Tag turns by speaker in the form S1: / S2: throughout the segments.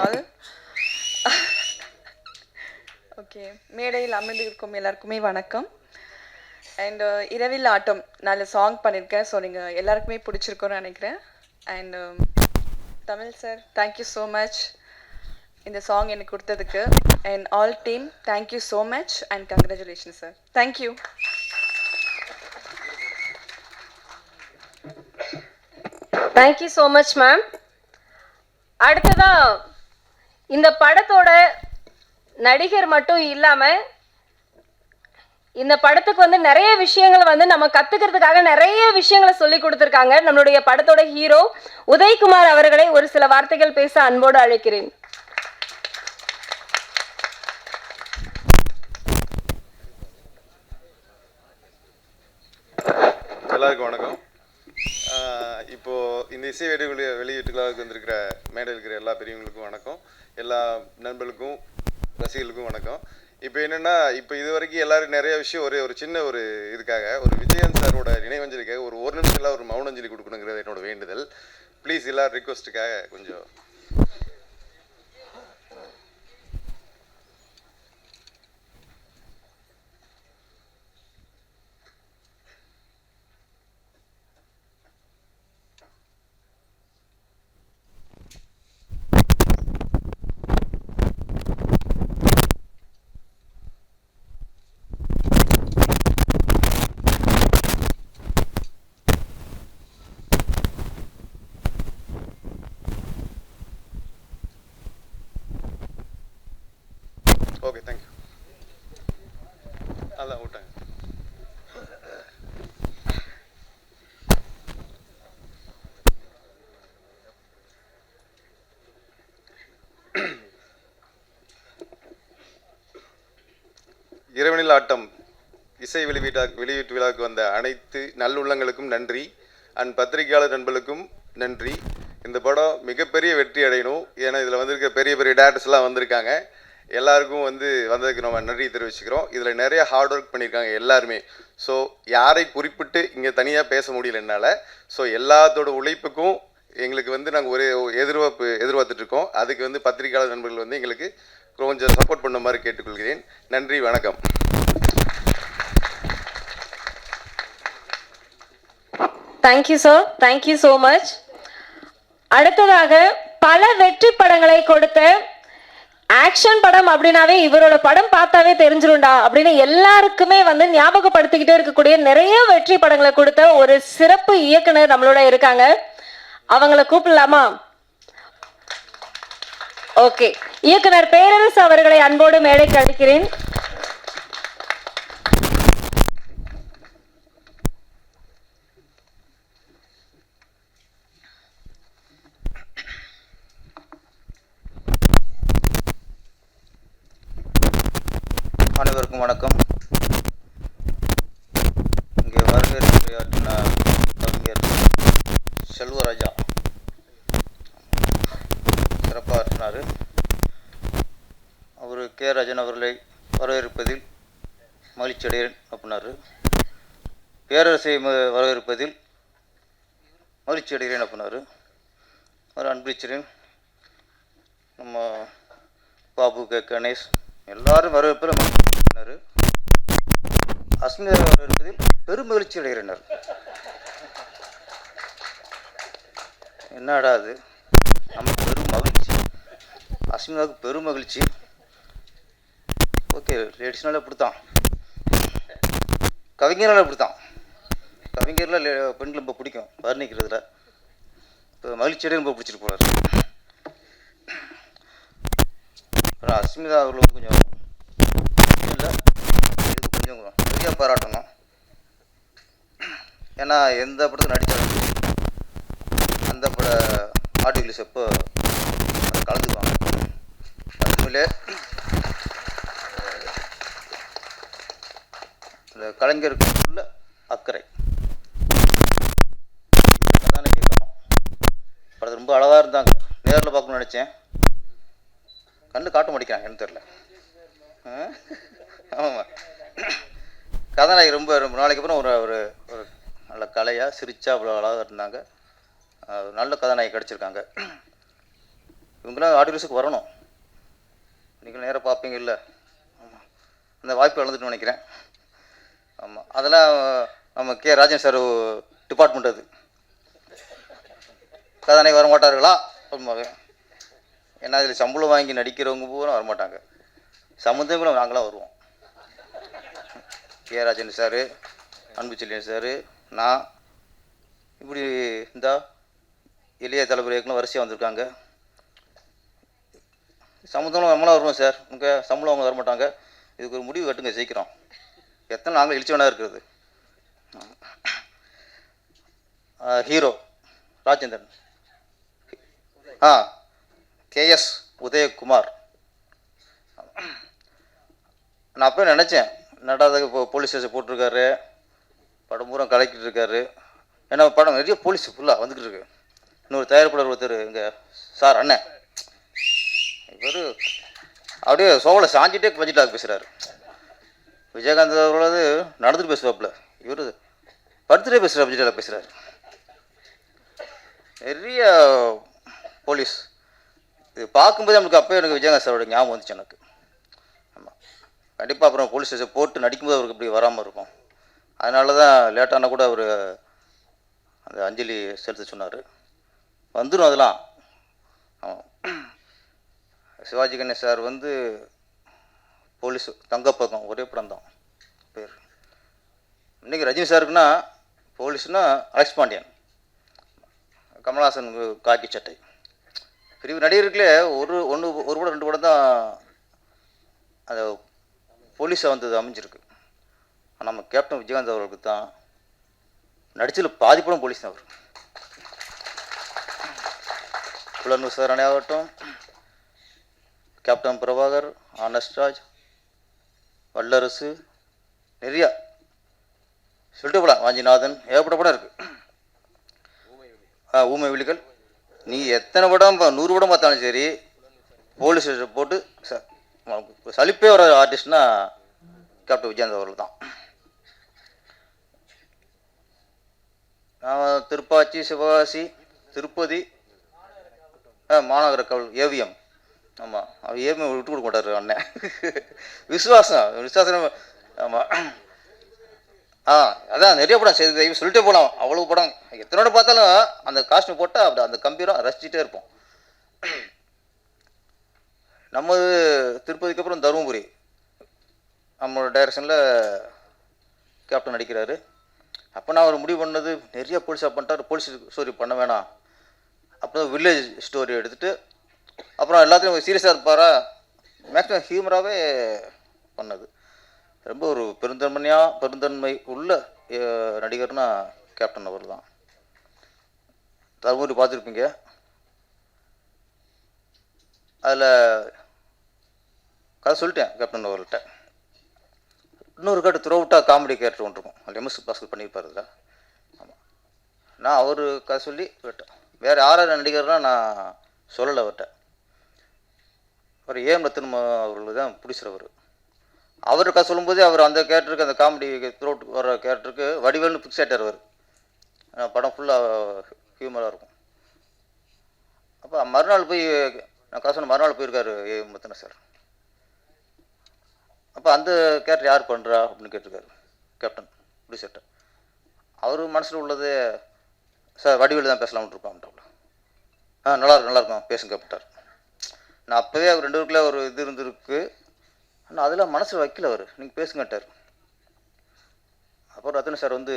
S1: நாள். ஓகே, மேடையில் அமர்ந்திருக்கும் எல்லாருக்குமே வணக்கம். அண்ட் இரவில் ஆட்டம் நல்ல சாங் பண்ணியிருக்கேன். ஸோ நீங்கள் எல்லாருக்குமே பிடிச்சிருக்கோன்னு நினைக்கிறேன். And Tamil sir, thank you so much இந்த சாங் எனக்கு கொடுத்ததுக்கு. And all team, thank you so much and congratulation sir. Thank you.
S2: Thank you so much ma'am. அடுத்ததா இந்த படத்தோட நடிகர் மட்டும் இல்லாமல் இந்த படத்துக்கு வந்து நிறைய விஷயங்களை வந்து நம்ம கற்றுக்கிறதுக்காக நிறைய விஷயங்களை சொல்லி கொடுத்துருக்காங்க. நம்மளுடைய படத்தோட ஹீரோ உதயகுமார் அவர்களை ஒரு சில வார்த்தைகள் பேச அன்போடு அழைக்கிறேன்.
S3: எல்லாருக்கும் வணக்கம். இப்போது இந்த இசை வெளியீட்டுகளாக வந்திருக்கிற மேடையில் இருக்கிற எல்லா பெரியவங்களுக்கும் வணக்கம், எல்லா நண்பர்களுக்கும் ரசிகர்களுக்கும் வணக்கம். இப்போ என்னென்னா, இப்போ இது வரைக்கும் எல்லோரும் நிறைய விஷயம் ஒரு சின்ன இதுக்காக ஒரு விஜயன் சாரோட நினைவஞ்சலிக்காக ஒரு நிமிஷம் ஒரு மௌனஞ்சலி கொடுக்கணுங்கிறது என்னோட வேண்டுதல். ப்ளீஸ் எல்லோரும் ரிக்வஸ்ட்டுக்காக கொஞ்சம். Okay, thank you. அதான் விட்டாங்க. இரவனில் ஆட்டம் இசை வெளியீட்டு விழாவுக்கு வந்த அனைத்து நல்லுள்ளங்களுக்கும் நன்றி. அண்ட் பத்திரிகையாளர் நண்பர்களுக்கும் நன்றி. இந்த படம் மிகப்பெரிய வெற்றி அடையணும். ஏன்னா இதில் வந்திருக்க பெரிய பெரிய டேரக்டர்ஸ்லாம் வந்திருக்காங்க. எல்லாருக்கும் வந்ததுக்கு நம்ம நன்றி தெரிவிச்சுக்கிறோம். இதில் நிறைய ஹார்ட் ஒர்க் பண்ணியிருக்காங்க எல்லாருமே. ஸோ யாரை குறிப்பிட்டு இங்கே தனியாக பேச முடியல என்னால். ஸோ எல்லாத்தோட உழைப்புக்கும் எங்களுக்கு நாங்கள் ஒரு எதிர்பார்த்துட்ருக்கோம். அதுக்கு பத்திரிகையாளர் நண்பர்கள் எங்களுக்கு கொஞ்சம் சப்போர்ட் பண்ண மாதிரி கேட்டுக்கொள்கிறேன். நன்றி, வணக்கம்.
S2: Thank you sir, thank you so much. அடுத்ததாக பல வெற்றி படங்களை கொடுத்த ஆக்ஷன் படம் அப்படின்னாவே இவரோட படம் பார்த்தாவே தெரிஞ்சிரும்டா அப்படின்னு எல்லாருக்குமே ஞாபகப்படுத்திக்கிட்டே இருக்கக்கூடிய நிறைய வெற்றி படங்களை கொடுத்த ஒரு சிறப்பு இயக்குனர் நம்மளோட இருக்காங்க. அவங்களை கூப்பிடலாமா? ஓகே, இயக்குனர் பேரரசு அவர்களை அன்போடு மேடைக்கு அழைக்கிறேன்.
S4: அனைவருக்கும் வணக்கம். இங்கே வரவேற்பியாற்றின கவிஞர் செல்வராஜா சிறப்பாக ஆற்றினார். அவர் கே ராஜன் அவர்களை வரவேற்பதில் மகிழ்ச்சி அடைகிறேன் அப்படின்னாரு. பேரரசை வரவேற்பதில் மகிழ்ச்சி அடைகிறேன் அப்படின்னாரு. அவர் அன்பளிச்சிறேன். நம்ம பாபு கே கணேஷ் எல்லாரும் வரவேற்பில் மகிழ்ச்சி. அஸ்மிதா வரவேற்பதில் பெரும் மகிழ்ச்சி அடைகிறனர். என்னடா அது, நமக்கு பெரும் மகிழ்ச்சி, அஸ்மிதாவுக்கு பெரும் மகிழ்ச்சி. ஓகே, லேடிஸ்னால அப்படித்தான், கவிஞரால் அப்படித்தான். கவிஞரில் பெண்கள் ரொம்ப பிடிக்கும் வர்ணிக்கிறதுல. இப்போ மகிழ்ச்சி அடைய ரொம்ப பிடிச்சிட்டு போனார். அப்புறம் அஸ்மிதா அவர்களுக்கு கொஞ்சம் இல்லை, இதுக்கு கொஞ்சம் சரியாக பாராட்டணும். ஏன்னா எந்த படத்தில் நடித்தாலும் அந்த பட ஆடியோ ரிலீஸ் எப்போ கலந்துக்குவாங்க. அதுமில்லே இந்த கலைஞருக்குள்ள அக்கறை அதானே கேட்கணும். படத்தை ரொம்ப அழகாக இருந்தாங்க. நேரில் பார்க்கணும்னு நினச்சேன், கண்ணு காட்ட மாட்டேங்கிறாங்க, என்ன தெரில. ஆமாம், கதாநாயகி ரொம்ப ரொம்ப நாளைக்கு அப்புறம் ஒரு ஒரு ஒரு நல்ல கலையாக சிரிச்சா அவ்வளோ அழகாக இருந்தாங்க. நல்ல கதாநாயகி கிடச்சிருக்காங்க. இவங்களாம் ஆடியோஸுக்கு வரணும். நீங்கள் நேராக பார்ப்பீங்க இல்லை? ஆமாம், அந்த வாய்ப்பு இழந்துட்டு நினைக்கிறேன். ஆமாம், அதெல்லாம் நம்ம கே ராஜன் சார் டிபார்ட்மெண்ட் அது. கதாநாயகி வரமாட்டார்களா அப்படிமாவே. ஏன்னா அதில் சம்பளம் வாங்கி நடிக்கிறவங்க பூரா வரமாட்டாங்க. சமுதாயம் நாங்களாம் வருவோம். கே ராஜன் சார், அன்பு செல்லியன் சார், நான் இப்படி இந்த இளைய தலைமுறைக்குலாம் வரிசையாக வந்திருக்காங்க. சம்பளம் நம்மளாம் வருவோம் சார். உங்கள் சம்பளம் அவங்க வரமாட்டாங்க. இதுக்கு ஒரு முடிவு கட்டுங்க சீக்கிரம். எத்தனை நாங்கள் இழிச்சவனாக இருக்கிறது. ஹீரோ ராஜேந்திரன். கேஎஸ் உதயகுமார். நான் அப்போ நினச்சேன், நடாத இப்போ போலீஸ் ஸ்டேஷன் போட்டிருக்காரு, படம் பூரா கலக்கிட்டு இருக்காரு. ஏன்னா படம் நிறைய போலீஸ் ஃபுல்லாக வந்துக்கிட்டு இருக்கு. இன்னொரு தயாரிப்பாளர் ஒருத்தர் இங்கே சார் அண்ணன், இவர் அப்படியே சோவில் சாஞ்சிட்டே பட்ஜெட்டாக பேசுகிறாரு. விஜயகாந்த் அவர்களது நடந்துட்டு பேசுவாப்புல, இவர் படுத்துட்டே பேசுகிற பட்ஜெட்டாக பேசுகிறாரு. நிறைய போலீஸ் இது பார்க்கும்போது நம்மளுக்கு அப்போ எனக்கு விஜயகாந்த் சாரோட ஞாபகம் வந்துச்சு எனக்கு. ஆமாம், கண்டிப்பாக அப்புறம் போலீஸ் ஸ்டேஷன் போட்டு நடிக்கும்போது அவருக்கு இப்படி வராமல் இருக்கும். அதனால தான் லேட்டானா கூட அவர் அந்த அஞ்சலி செலுத்த சொன்னார். வந்துடும் அதெல்லாம். ஆமாம், சிவாஜி கணேஷ் சார் வந்து போலீஸ் தங்கப்பதக்கம் ஒரே படம் தான் பேர். இன்றைக்கி ரஜினி சாருக்குன்னா போலீஸ்னா அலெக்ஸ் பாண்டியன், கமல்ஹாசன் காக்கி சட்டை. பெரிய நடிகர்களே ஒரு படம் 2 படம் தான் அந்த போலீஸாக வந்தது அமைஞ்சிருக்கு. ஆனால் நம்ம கேப்டன் விஜயகாந்த் அவர்களுக்கு தான் நடிச்சதில் பாதி படம் போலீஸ் தான். அவர் புலன் விசாரணை ஆகட்டும், கேப்டன் பிரபாகர், ஆனஸ்ட்ராஜ், வல்லரசு, நிறையா சொல்லிட்டு போகலாம். வாஞ்சிநாதன், ஏகப்பட்ட படம் இருக்குது. ஊமை விழிகள். நீ எத்தனை படம் 100 படம் பார்த்தாலும் சரி, போலீஸ் போட்டு சலிப்பே வர ஆர்டிஸ்ட்னா கேப்டன் விஜயகாந்த் அவர்கள் தான். திருப்பாச்சி, சிவகாசி, திருப்பதி, மாநகர காவல், ஏவிஎம். ஆமாம், அவர் ஏவிஎம் விட்டு கொடுக்க மாட்டார் அண்ணன். விசுவாசம். ஆமாம், அதான் நிறைய படம் செய்து சொல்லிட்டே போகலாம். அவ்வளோ படம் எத்தனோட பார்த்தாலும் அந்த காஸ்ட்யூம் போட்டால் அப்படி அந்த கம்பீரம் ரசிச்சுட்டே இருப்போம். நம்ம திருப்பதிக்கு அப்புறம் தருமபுரி நம்மளோட டைரக்ஷனில் கேப்டன் நடிக்கிறாரு. அப்போ நான் அவர் முடிவு பண்ணது, நிறைய போலீஸாக பண்ணிட்டார், போலீஸ் ஸ்டோரி பண்ண வேணாம், அப்புறம் வில்லேஜ் ஸ்டோரி எடுத்துகிட்டு அப்புறம் எல்லாத்தையும் சீரியஸாக இருப்பாரா, மேக்ஸிமம் ஹியூமராகவே பண்ணது. ரொம்ப ஒரு பெருந்தன்மை உள்ள நடிகர்னா கேப்டன் அவர் தான். தருமபுரி பார்த்துருப்பீங்க. அதில் கதை சொல்லிட்டேன் கேப்டன் அவர்கிட்ட. இன்னொரு காட்டு த்ரோவுட்டாக காமெடி கேரக்டர் ஒன்று இருக்கும், அதில் எம்எஸ் பாஸ்கர் பண்ணியிருப்பார் அதில். ஆமாம், நான் அவர் கதை சொல்லி விட்டேன். வேறு யாராவது நடிகர்னால் நான் சொல்லலை அவர்கிட்ட. அவர் ஏஎம் ரத்னம் அவர்களுக்கு தான் பிடிச்சிறவர். அவர் கதை சொல்லும்போதே அவர் அந்த கேரக்டருக்கு, அந்த காமெடி த்ரோட் வர கேரக்டருக்கு வடிவேல்னு ஃபிக்ஸ் ஆகிட்டார் அவர். படம் ஃபுல்லாக ஹியூமராக இருக்கும். அப்போ மறுநாள் போய் நான் கதை சொன்ன மறுநாள் போயிருக்காரு ஏஎம் ரத்னம் சார். அப்போ அந்த கேரக்டர் யார் பண்ணுறா அப்படின்னு கேட்டிருக்காரு கேப்டன் ப்ரொடியூசர்கிட்ட. அவர் மனசில் உள்ளது, சார் வடிவேல் தான் பேசலாம்னு இருப்பான்ட்டாப்ல. நல்லாயிருக்கும் பேசுங்க அப்படின்ட்டார். நான் அப்போவே அவர் 2 பேருக்குள்ள ஒரு இது இருந்திருக்கு, ஆனால் அதில் மனசில் வைக்கல அவர், நீங்கள் பேசுங்கட்டார். அப்புறம் ரத்ன சார் வந்து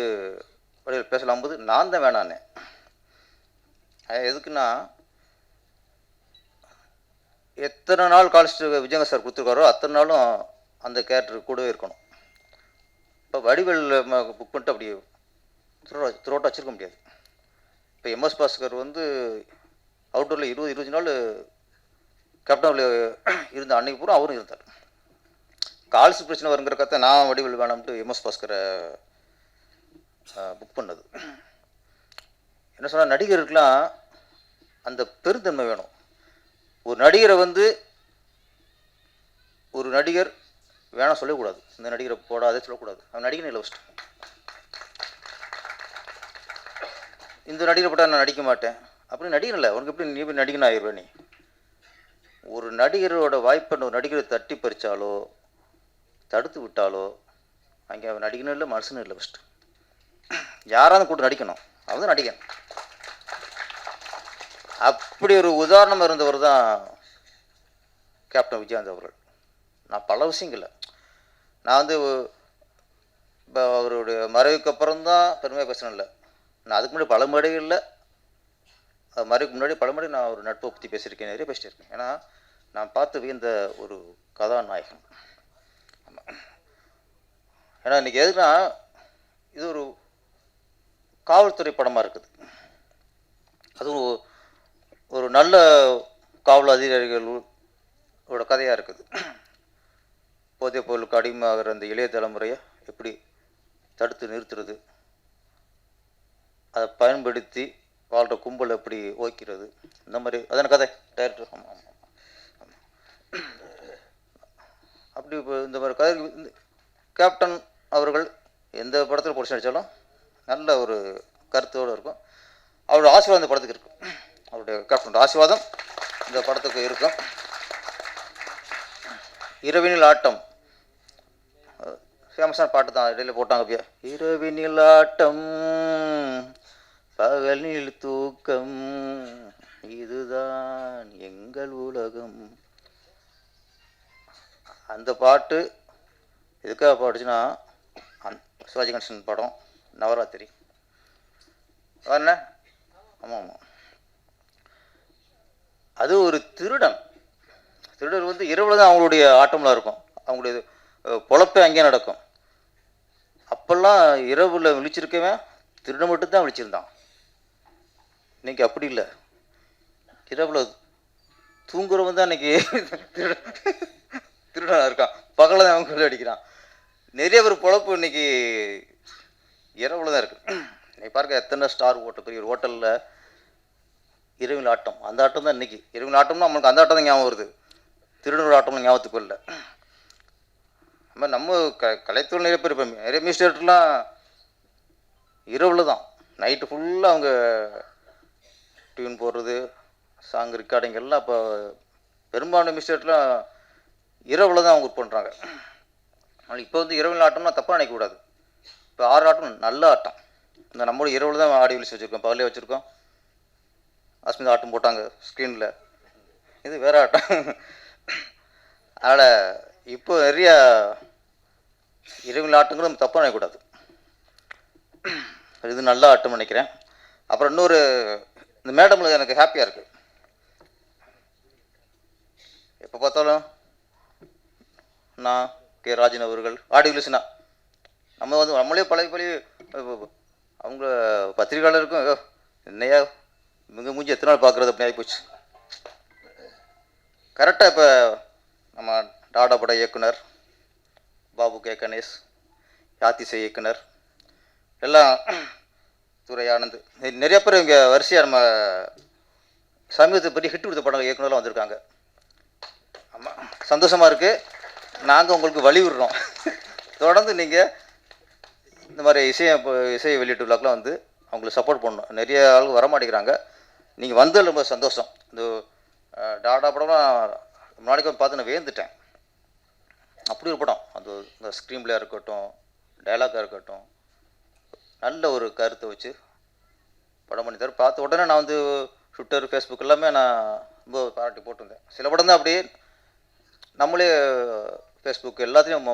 S4: வடிவேல் பேசலாம் போது நான் தான் வேணான்னே. எதுக்குன்னா, எத்தனை நாள் காலேஜ் விஜயகாந்த் சார் கொடுத்துருக்காரோ அத்தனை நாளும் அந்த கேரக்டர் கூடவே இருக்கணும். இப்போ வடிவேல் புக் பண்ணிட்டு அப்படி த்ரோட்டாக வச்சுருக்க முடியாது. இப்போ எம்எஸ் பாஸ்கர் வந்து அவுட்டோரில் 20 நாள் கேப்டனில் இருந்த அன்னைக்கு பூரா அவரும் இருந்தார். கால்ஸ் பிரச்சனை வருங்கிற கதை நான் வடிவேல் வேணாம்ட்டு எம்எஸ் பாஸ்கரை புக் பண்ணது. என்ன சொன்னால், நடிகருக்கெலாம் அந்த பெருந்தன்மை வேணும். ஒரு நடிகரை வந்து ஒரு நடிகர் வேணாம் சொல்லக்கூடாது, இந்த நடிகரை போடாதே சொல்லக்கூடாது. அவன் நடிகனை இல்லை ஃபஸ்ட்டு. இந்த நடிகரை போட்டால் நான் நடிக்க மாட்டேன் அப்படின்னு நடிகன் இல்லை. உனக்கு எப்படி நீ நடிகன் ஆயிடுவேன் நீ? ஒரு நடிகரோட வாய்ப்பை ஒரு நடிகரை தட்டி பறித்தாலோ தடுத்து விட்டாலோ அங்கே அவன் நடிகனும் இல்லை மனுஷனும் இல்லை. ஃபஸ்ட்டு யாராவது கூட்டு நடிக்கணும், அவன் நடிகன். அப்படி ஒரு உதாரணம் இருந்தவர் தான் கேப்டன் விஜயகாந்த் அவர்கள். நான் பல விஷயங்கள்ல நான் வந்து இப்போ அவருடைய மறைவுக்கு அப்புறம்தான் பெருமையாக பேசணும்ல, நான் அதுக்கு முன்னாடி பல மேடைகளில் மறைவுக்கு முன்னாடி பல மேடை நான் ஒரு நட்பை பற்றி பேசியிருக்கேன், நிறைய பேசிட்டு இருக்கேன். ஏன்னா நான் பார்த்து வியந்த ஒரு கதாநாயகன். ஆமாம். ஏன்னா இன்றைக்கி எதுனா இது ஒரு காவல்துறை படமாக இருக்குது, அதுவும் ஒரு நல்ல காவல் அதிகாரிகளோட கதையாக இருக்குது. போதைப் பொருளுக்கு அடிமையாகிற அந்த இளைய தலைமுறையை எப்படி தடுத்து நிறுத்துறது, அதை பயன்படுத்தி வாழ்கிற கும்பல் எப்படி ஓய்க்கிறது, இந்த மாதிரி அதான கதை டைரக்டர். ஆமாம் ஆமாம் ஆமாம். அப்படி இப்போ இந்த மாதிரி கதை கேப்டன் அவர்கள் எந்த படத்தில் பிடிச்சி நடித்தாலும் நல்ல ஒரு கருத்தோடு இருக்கும். அவரோட ஆசீர்வாதம் இந்த படத்துக்கு இருக்கும், அவருடைய கேப்டன் ஆசீர்வாதம் இந்த படத்துக்கு இருக்கும். இரவினில் ஆட்டம் ஃபேமஸான பாட்டு தான், இடையில போட்டாங்க. அப்படியே இரவினில் ஆட்டம் பகலில் தூக்கம் இதுதான் எங்கள் உலகம். அந்த பாட்டு எதுக்காக பாடுச்சுன்னா, சிவாஜி கணேசன் படம் நவராத்திரி என்ன. ஆமாம் ஆமாம். அது ஒரு திருடன் வந்து இரவில் தான் அவங்களுடைய ஆட்டம்லாம் இருக்கும், அவங்களுடைய பொழப்பே அங்கேயே நடக்கும். அப்போல்லாம் இரவில் விழிச்சிருக்கவன் திருடன் மட்டும்தான் விழிச்சிருந்தான். இன்னைக்கு அப்படி இல்லை, இரவில் தூங்குறவன் தான் இன்னைக்கு திருடனாக இருக்கான், பகலில் தான் அவன் கொள்ளை அடிக்கிறான். நிறைய பேர் பொழப்பு இன்னைக்கு இரவில் தான் இருக்குது. இன்னைக்கு பாருங்க, எத்தனை ஸ்டார் ஹோட்டல், பெரிய ஒரு ஹோட்டலில் இரவில் ஆட்டம், அந்த ஆட்டம் தான் இன்றைக்கி இரவில் ஆட்டம்னா நம்மளுக்கு அந்த ஆட்டம் தான் ஞாபகம் வருது, திருடனோட ஆட்டம்னு ஞாபகத்துக்கு இல்லை. நம்ம கலைத்துறை நிறைய பேர் இப்போ நிறைய மியூசிக் டேரக்டர்லாம் இரவில் தான், நைட்டு ஃபுல்லாக அவங்க டியூன் போடுறது, சாங் ரெக்கார்டிங் எல்லாம். இப்போ பெரும்பாலான மியூசிக் டேரக்டர்லாம் இரவில் தான் அவங்க ஒர்க் பண்ணுறாங்க. ஆனால் இப்போ வந்து இரவில் ஆட்டம்னா தப்பாக நினைக்கக்கூடாது. இப்போ 6 ஆட்டம் நல்ல ஆட்டம், இந்த நம்மளோட இரவில் தான் ஆடியோ ரிலீஸ் வச்சுருக்கோம், பகலே வச்சுருக்கோம். அஸ்மிதா ஆட்டம் போட்டாங்க ஸ்க்ரீனில், இது வேறு ஆட்டம். அதனால் இப்போ நிறையா இரவில் ஆட்டங்களும் நம்ம தப்பாக நினைக்கக்கூடாது, இது நல்ல ஆட்டம் நினைக்கிறேன். அப்புறம் இன்னொரு, இந்த மேடமில் எனக்கு ஹாப்பியாக இருக்குது. எப்போ பார்த்தாலும் நான் கே ராஜன் அவர்கள் ஆடியோ ரிலீஸ்னா நம்ம வந்து நம்மளே பழைய அவங்க பத்திரிகையாளருக்கும் என்னையா மிக மூஞ்சி எத்தனை நாள் பார்க்குறது அப்படி ஆகிப்போச்சு. கரெக்டாக இப்போ நம்ம டாடா பட இயக்குனர் பாபு கே கணேஷ், யாத்திசை இயக்குனர் எல்லாம், துரை ஆனந்த், நிறைய பேர் இங்கே வரிசையாக நம்ம சமீபத்தை பற்றி ஹிட் கொடுத்த படம் இயக்குனர்லாம் வந்திருக்காங்க. ஆமாம், சந்தோஷமாக இருக்குது. நாங்கள் உங்களுக்கு வழிவிடுறோம், தொடர்ந்து நீங்கள் இந்த மாதிரி இசை வெளியீட்டு விழாக்கெலாம் வந்து அவங்களுக்கு சப்போர்ட் பண்ணணும். நிறைய ஆளுங்க வரமாட்டேங்கிறாங்க, நீங்கள் வந்தது ரொம்ப சந்தோஷம். இந்த டாடா படம்லாம் முன்னாடி பார்த்து நான் வேந்துட்டேன். அப்படி ஒரு படம், அந்த இந்த ஸ்க்ரீன் பிளேயாக இருக்கட்டும், டைலாக்காக இருக்கட்டும், நல்ல ஒரு கருத்தை வச்சு படம் பண்ணி தர பார்த்த உடனே நான் வந்து ட்விட்டர், ஃபேஸ்புக் எல்லாமே நான் ரொம்ப பாராட்டி போட்டிருந்தேன். சில படம் தான் அப்படியே நம்மளே ஃபேஸ்புக் எல்லாத்தையும்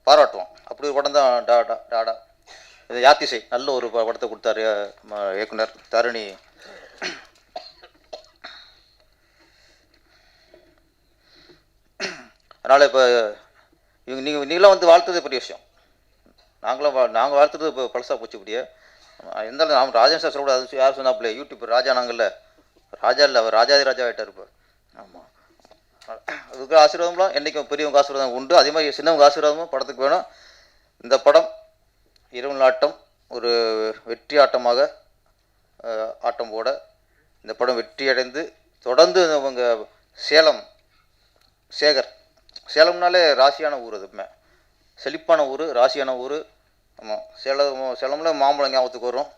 S4: பாராட்டுவோம். அப்படி ஒரு படம் தான் டாடா. இது யாத்திசை நல்ல ஒரு படத்தை கொடுத்தாரு இயக்குனர் தரணி. அதனால் இப்போ நீங்களாம் வந்து வாழ்த்துறது பெரிய விஷயம். நாங்கள் வாழ்த்துறது இப்போ பழசாக போச்சு. இப்படியே இருந்தாலும் நாம் ராஜன் சார் சொல்லக்கூடாது, அது யார் சொன்னாப்புல யூடியூப் ராஜா, நாங்கள்ல ராஜா இல்லை, அவர் ராஜாதி ராஜா ஆகிட்டார் இப்போ. ஆமாம், அதுக்கு ஆசீர்வாதம்லாம் என்றைக்கும் பெரியவங்க ஆசீர்வாதம் உண்டு, அதே மாதிரி சின்னவங்க ஆசீர்வாதமும் படத்துக்கு வேணும். இந்த படம் இரவு ஆட்டம் ஒரு வெற்றி ஆட்டமாக ஆட்டம் போட இந்த படம் வெற்றி அடைந்து தொடர்ந்து அவங்க சேலம்னாலே ராசியான ஊர், அதுமே செழிப்பான ஊர், ராசியான ஊர். ஆமாம், சேலமில் மாம்பழம் ஞாபகத்துக்கு வரும்.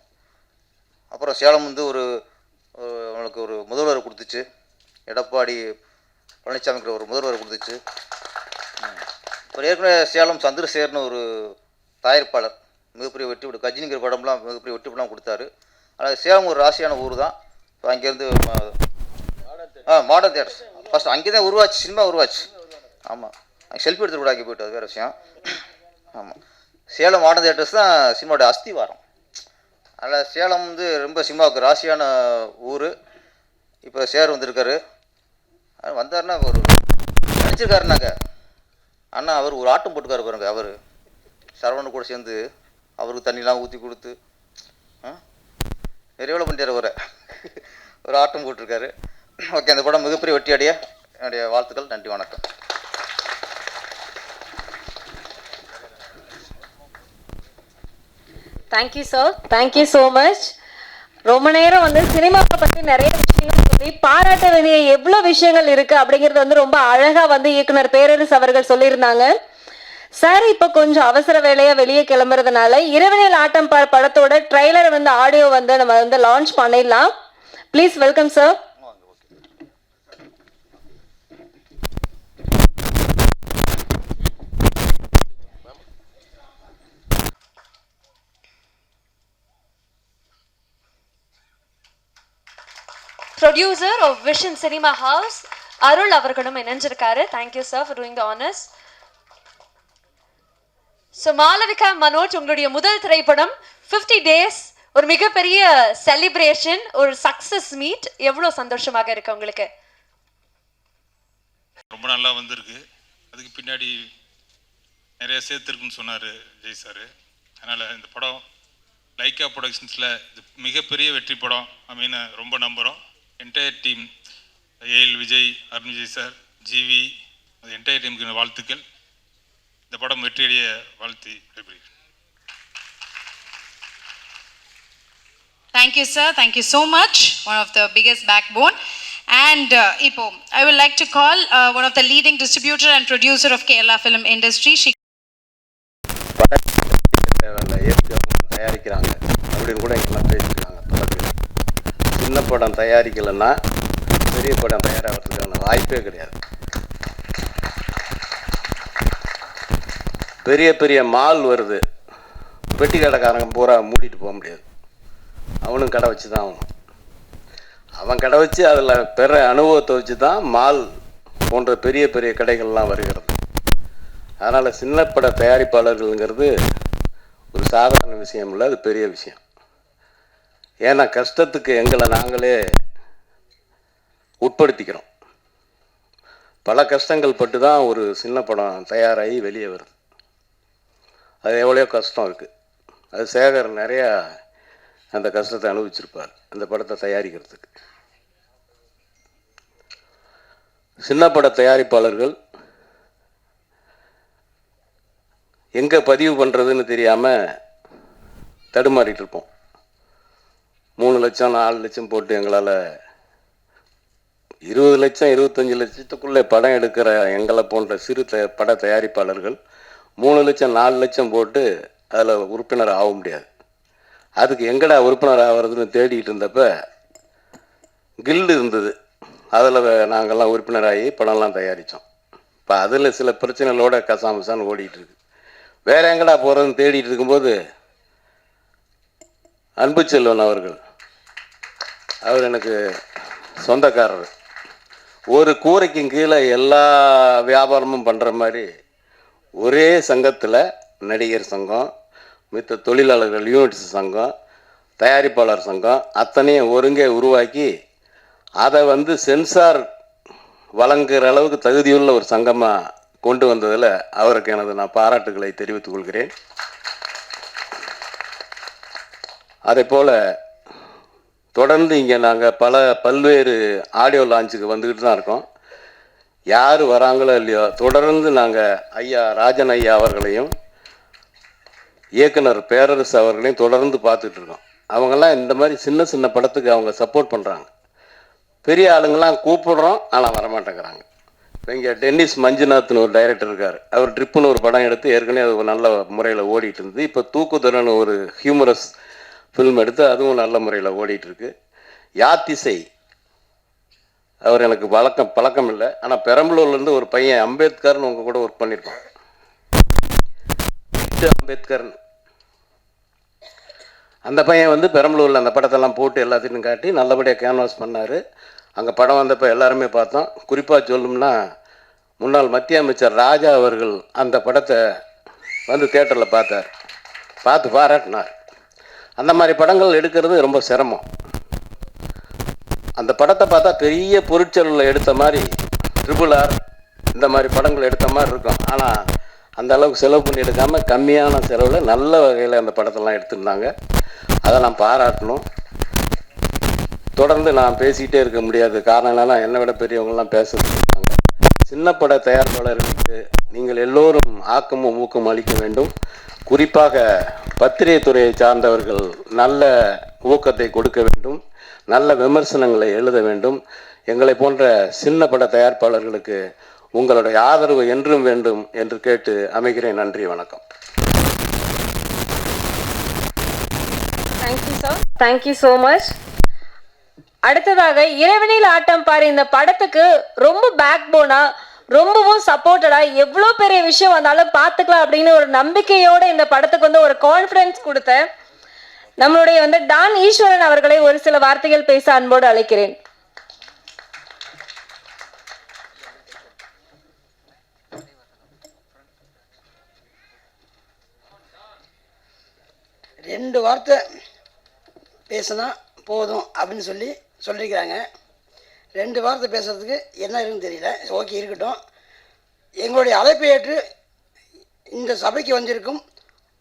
S4: அப்புறம் சேலம் வந்து ஒரு அவங்களுக்கு ஒரு முதல்வர் கொடுத்துச்சு, எடப்பாடி பழனிசாமிங்கிற ஒரு முதல்வர் கொடுத்துச்சு. ஒரு ஏற்கனவே சேலம் சந்திரசேகர்னு ஒரு தயாரிப்பாளர் மிகப்பெரிய வெற்றி விடு கஜினிங்கிற படம்லாம் மிகப்பெரிய வெற்றி படம் கொடுத்தாரு. ஆனால் சேலம் ஒரு ராசியான ஊர் தான். இப்போ அங்கேருந்து மாடர்ன் தியேட்டர்ஸ் ஃபஸ்ட் அங்கே தான் உருவாச்சு, சினிமா உருவாச்சு. ஆமாம், அங்கே செல்ஃபி எடுத்து கூட ஆக்கி போயிட்டு அது வேறு விஷயம். ஆமாம், சேலம் மாடர்ன் தியேட்டர்ஸ் தான் சினிமாவோட அஸ்திவாரம். அதில் சேலம் வந்து ரொம்ப சினிமாவுக்கு ராசியான ஊர். இப்போ சேர் வந்திருக்காரு, வந்தாருன்னா ஒரு நடிச்சிருக்காருனாங்க. அண்ணா அவர் ஒரு ஆட்டம் போட்டுக்காரு பாருங்க. அவர் சரவணன் கூட சேர்ந்து அவருக்கு தண்ணிலாம் ஊற்றி கொடுத்து நிறைவேல பண்ணிட்டார். ஒரு ஆட்டம் போட்டிருக்காரு. ஓகே, அந்த படம் மிகப்பெரிய வெற்றி அடைய என்னுடைய வாழ்த்துக்கள். நன்றி, வணக்கம்.
S2: Thank you sir, thank you so much. ரொம்ப நேரம் வந்து சினிமாவை பற்றி நிறைய விஷயங்கள் சொல்லி பாராட்ட வேண்டிய எவ்வளோ விஷயங்கள் இருக்கு அப்படிங்கிறது வந்து ரொம்ப அழகா வந்து இயக்குனர் பேரரசு அவர்கள் சொல்லியிருந்தாங்க. சார் இப்போ கொஞ்சம் அவசர வேலையா வெளியே கிளம்புறதுனால இரவினில் ஆட்டம் படத்தோட ட்ரைலர் வந்து ஆடியோ வந்து நம்ம வந்து லான்ச் பண்ணிடலாம். Please welcome sir.
S5: Producer of Vision Cinema House, அருள் அவர்களும் இணைஞ்சிருக்காரு. Thank you sir for doing the honors. So Malavika Manoj, உங்களுடைய முதல் திரைப்படம் 50 days, ஒரு மிகப்பெரிய செலிப்ரேஷன், ஒரு சக்சஸ் மீட். எவ்வளவு சந்தோஷமாக இருக்கு உங்களுக்கு?
S6: ரொம்ப நல்லா வந்திருக்கு. அதுக்கு பின்னாடி நிறைய சேர்த்துருக்குன்னு சொன்னார் ஜெய் சார். அதனால் இந்த படம் லைக்கா ப்ரொடக்ஷன்ஸில் இது மிகப்பெரிய வெற்றி படம் அப்படின்னு ரொம்ப நம்புகிறோம். Entire team, A L Vijay, Arun Vijay sir, G V, அது என்டையர் டீமுக்கு வாழ்த்துக்கள். இந்த படம் வெற்றியடைய வாழ்த்தி விடைபெறுகிறேன்.
S7: Thank you, sir. Thank you so much. One of the biggest backbone. And Ipo, I would like to call one of the leading distributor and producer of Kerala film industry.
S8: தயாரிக்கிறாங்க அப்படின்னு கூட எங்கெல்லாம் பேசிக்கிறாங்க. சின்ன படம் தயாரிக்கலைன்னா பெரிய படம் தயாராகிறதுக்கான வாய்ப்பே கிடையாது. பெரிய பெரிய மால் வருது, பெட்டி கடைக்காரங்க பூரா மூடிட்டு போக முடியாது. அவனும் கடை வச்சு தான் ஆகணும். அவன் கடை வச்சு அதில் பெற அனுபவத்தை வச்சு தான் மால் போன்ற பெரிய பெரிய கடைகள்லாம் வருகிறது. அதனால் சின்ன பட தயாரிப்பாளர்கள்ங்கிறது ஒரு சாதாரண விஷயம் இல்லை, அது பெரிய விஷயம். ஏன்னா கஷ்டத்துக்கு எங்களை நாங்களே உட்படுத்திக்கிறோம். பல கஷ்டங்கள் பட்டு தான் ஒரு சின்ன படம் தயாராகி வெளியே வருது. அது எவ்வளோ கஷ்டம் இருக்குது. அது சேகர் நிறையா அந்த கஷ்டத்தை அனுபவிச்சிருப்பார் அந்த படத்தை தயாரிக்கிறதுக்கு. சின்ன பட தயாரிப்பாளர்கள் எங்கே பதிவு பண்ணுறதுன்னு தெரியாமல் தடுமாறிட்டு இருப்போம். 3 லட்சம் 4 லட்சம் போட்டு எங்களால் 20 லட்சம் 25 லட்சத்துக்குள்ளே படம் எடுக்கிற எங்களை போன்ற சிறு பட தயாரிப்பாளர்கள் 3 லட்சம் 4 லட்சம் போட்டு அதில் உறுப்பினர் ஆக முடியாது. அதுக்கு எங்கடா உறுப்பினர் ஆகிறதுன்னு தேடிட்டு இருந்தப்ப கில்டு இருந்தது. அதில் நாங்கள்லாம் உறுப்பினராகி படம்லாம் தயாரித்தோம். இப்போ அதில் சில பிரச்சனைகளோட கசாமசான்னு ஓடிட்டுருக்கு. வேற எங்கடா போகிறதுன்னு தேடிட்டு இருக்கும்போது அன்பு செல்வன் அவர் எனக்கு சொந்தக்காரர். ஒரு கூரைக்கும் கீழே எல்லா வியாபாரமும் பண்ணுற மாதிரி ஒரே சங்கத்தில் நடிகர் சங்கம், மித்த தொழிலாளர்கள் யூனிட்ஸ் சங்கம், தயாரிப்பாளர் சங்கம் அத்தனையும் ஒருங்கே உருவாக்கி அதை சென்சார் வழங்குகிற அளவுக்கு தகுதியுள்ள ஒரு சங்கமாக கொண்டு வந்ததில் அவருக்கு நான் பாராட்டுகளை தெரிவித்துக் கொள்கிறேன். அதே போல் தொடர்ந்து இங்கே நாங்கள் பல்வேறு ஆடியோ லான்ச்சுக்கு வந்துக்கிட்டு தான் இருக்கோம். யார் வராங்களோ இல்லையோ தொடர்ந்து நாங்கள் ஐயா ராஜன் ஐயா அவர்களையும் இயக்குனர் பேரரசு அவர்களையும் தொடர்ந்து பார்த்துட்ருக்கோம். அவங்கெல்லாம் இந்த மாதிரி சின்ன சின்ன படத்துக்கு அவங்க சப்போர்ட் பண்ணுறாங்க. பெரிய ஆளுங்கள்லாம் கூப்பிடுறோம், ஆனால் வரமாட்டேங்கிறாங்க. இப்போ இங்கே டென்னிஸ் மஞ்சுநாத்னு ஒரு டைரக்டர் இருக்கார். அவர் ட்ரிப்புன்னு ஒரு படம் எடுத்து ஏற்கனவே அது நல்ல முறையில் ஓடிட்டு இருந்தது. இப்போ தூக்குதரன்னு ஒரு ஹியூமரஸ் ஃபில்ம் எடுத்து அதுவும் நல்ல முறையில் ஓடிட்டுருக்கு. யாத்திசை அவர் எனக்கு பழக்கம் இல்லை. ஆனால் பெரம்பலூர்லேருந்து ஒரு பையன் அம்பேத்கர்னு உங்கள் கூட ஒர்க் பண்ணியிருப்பான், அம்பேத்கர்னு. அந்த பையன் வந்து பெரம்பலூரில் அந்த படத்தெல்லாம் போட்டு எல்லாத்தையும் காட்டி நல்லபடியாக கேன்வாஸ் பண்ணார். அங்கே படம் வந்தப்போ எல்லாருமே பார்த்தோம். குறிப்பாக சொல்லணும்னா முன்னாள் மத்திய அமைச்சர் ராஜா அவர்கள் அந்த படத்தை வந்து தியேட்டரில் பார்த்து பாராட்டினார். அந்த மாதிரி படங்கள் எடுக்கிறது ரொம்ப சிரமம். அந்த படத்தை பார்த்தா பெரிய பொருட்செலவில் எடுத்த மாதிரி RRR இந்த மாதிரி படங்கள் எடுத்த மாதிரி இருக்கும். ஆனால் அந்த அளவுக்கு செலவு பண்ணி எடுக்காமல் கம்மியான செலவில் நல்ல வகையில் அந்த படத்தெல்லாம் எடுத்திருந்தாங்க. அதை நான் பாராட்டணும். தொடர்ந்து நான் பேசிக்கிட்டே இருக்க முடியாது, காரணம் என்னன்னா என்னை விட பெரியவங்கள்லாம் பேசிட்டு இருக்காங்க. சின்ன பட தயாரிப்பாளர்களுக்கு நீங்கள் எல்லோரும் ஆக்கமும் ஊக்கம் அளிக்க வேண்டும். குறிப்பாக பத்திரிகை துறையை சார்ந்தவர்கள் நல்ல ஊக்கத்தை கொடுக்க வேண்டும், நல்ல விமர்சனங்களை எழுத வேண்டும். எங்களை போன்ற சின்ன பட தயாரிப்பாளர்களுக்கு உங்களுடைய ஆதரவு என்றும் வேண்டும் என்று கேட்டு அமைகிறேன். நன்றி, வணக்கம்.
S2: Thank you sir, thank you so much. அடுத்ததாக இரவினில் ஆட்டம் பாரு இந்த படத்துக்கு ரொம்ப பேக் போனா, ரொம்பவும் சப்போர்ட்டடா, எவ்வளோ பெரிய விஷயம் வந்தாலும் பார்த்துக்கலாம் அப்படின்னு ஒரு நம்பிக்கையோட இந்த படத்துக்கு வந்து ஒரு கான்ஃபிடன்ஸ் கொடுத்த நம்மளுடைய வந்து டான் ஈஸ்வரன் அவர்களை ஒரு சில வார்த்தைகள் பேச அன்போடு அழைக்கிறேன்.
S9: ரெண்டு வார்த்தை பேசினா போதும் அப்படின்னு சொல்லியிருக்கிறாங்க. ரெண்டு வார்த்தை பேசுகிறதுக்கு என்ன இருக்குன்னு தெரியல. ஓகே, இருக்கட்டும். எங்களுடைய அழைப்பை ஏற்று இந்த சபைக்கு வந்திருக்கும்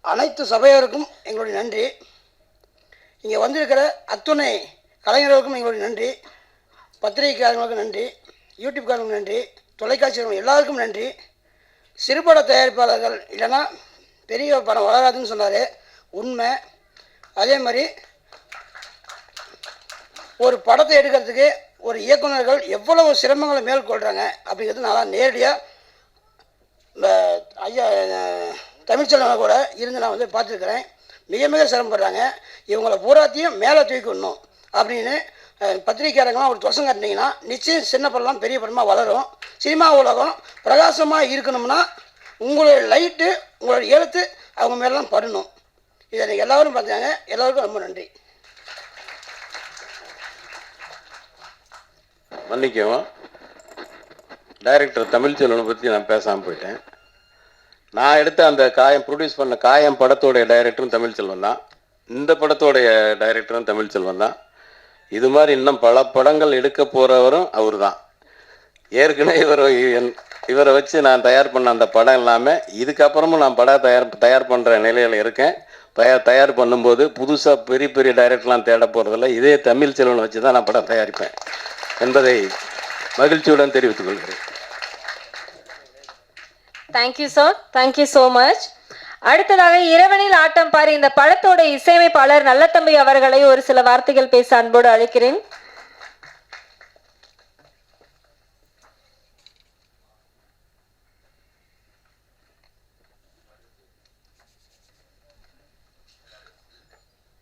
S9: அனைத்து சபையோருக்கும் எங்களுடைய நன்றி. இங்கே வந்திருக்கிற அத்துணை கலைஞர்களுக்கும் எங்களுடைய நன்றி. பத்திரிகைக்காரர்களுக்கும் நன்றி, யூடியூப்காரர்களுக்கும் நன்றி, தொலைக்காட்சிகளுக்கும் எல்லாருக்கும் நன்றி. சிறுபட தயாரிப்பாளர்கள் இல்லைன்னா பெரிய படம் வளராதுன்னு சொன்னார், உண்மை. அதே மாதிரி ஒரு படத்தை எடுக்கிறதுக்கு ஒரு இயக்குநர்கள் எவ்வளவு சிரமங்களை மேற்கொள்கிறாங்க அப்படிங்கிறது நான் நேரடியாக ஐயா தமிழ்ச்செல்வன் கூட இருந்து நான் வந்து பார்த்துருக்குறேன். மிக மிக சிரமப்படுறாங்க. இவங்களை பூராத்தையும் மேலே தூக்கணும் அப்படின்னு பத்திரிக்கையாளர்கள்லாம் ஒரு துவசம் காட்டினீங்கன்னா நிச்சயம் சின்ன படம்லாம் பெரிய படமாக வளரும். சினிமா உலகம் பிரகாசமாக இருக்கணும்னா உங்களுடைய லைட்டு, உங்களுடைய எழுத்து அவங்க மேலாம் படணும். இதை நீங்கள் எல்லோரும் பார்த்தாங்க. எல்லோருக்கும் ரொம்ப நன்றி.
S8: மன்னிக்கவும், டைரக்டர் தமிழ்ச்செல்வனை பற்றி நான் பேசாமல் போயிட்டேன். நான் எடுத்த அந்த ப்ரொடியூஸ் பண்ண காயம் படத்தோடைய டைரக்டரும் தமிழ்ச்செல்வன் தான், இந்த படத்தோடைய டைரக்டரும் தமிழ்ச்செல்வன் தான். இது மாதிரி இன்னும் பல படங்கள் எடுக்க போகிறவரும் அவர் தான். ஏற்கனவே இவரை வச்சு நான் தயார் பண்ண அந்த படம் இல்லாமல் இதுக்கப்புறமும் நான் படம் தயார் பண்ணுற நிலையில் இருக்கேன். தயார் பண்ணும்போது புதுசாக பெரிய பெரிய டைரக்டர்லாம் தேட போகிறதில்ல, இதே தமிழ்ச்செல்வனை வச்சு தான் நான் படம் தயாரிப்பேன் என்பதை மகிழ்ச்சியுடன் தெரிவித்துக் கொள்கிறேன்.
S2: Thank you sir, thank you so much. அடுத்ததாக இரவனில் ஆட்டம் பாரு இந்த படத்தோட இசையமைப்பாளர் நல்லதம்பி அவர்களை ஒரு சில வார்த்தைகள் பேச அன்போடு அழைக்கிறேன்.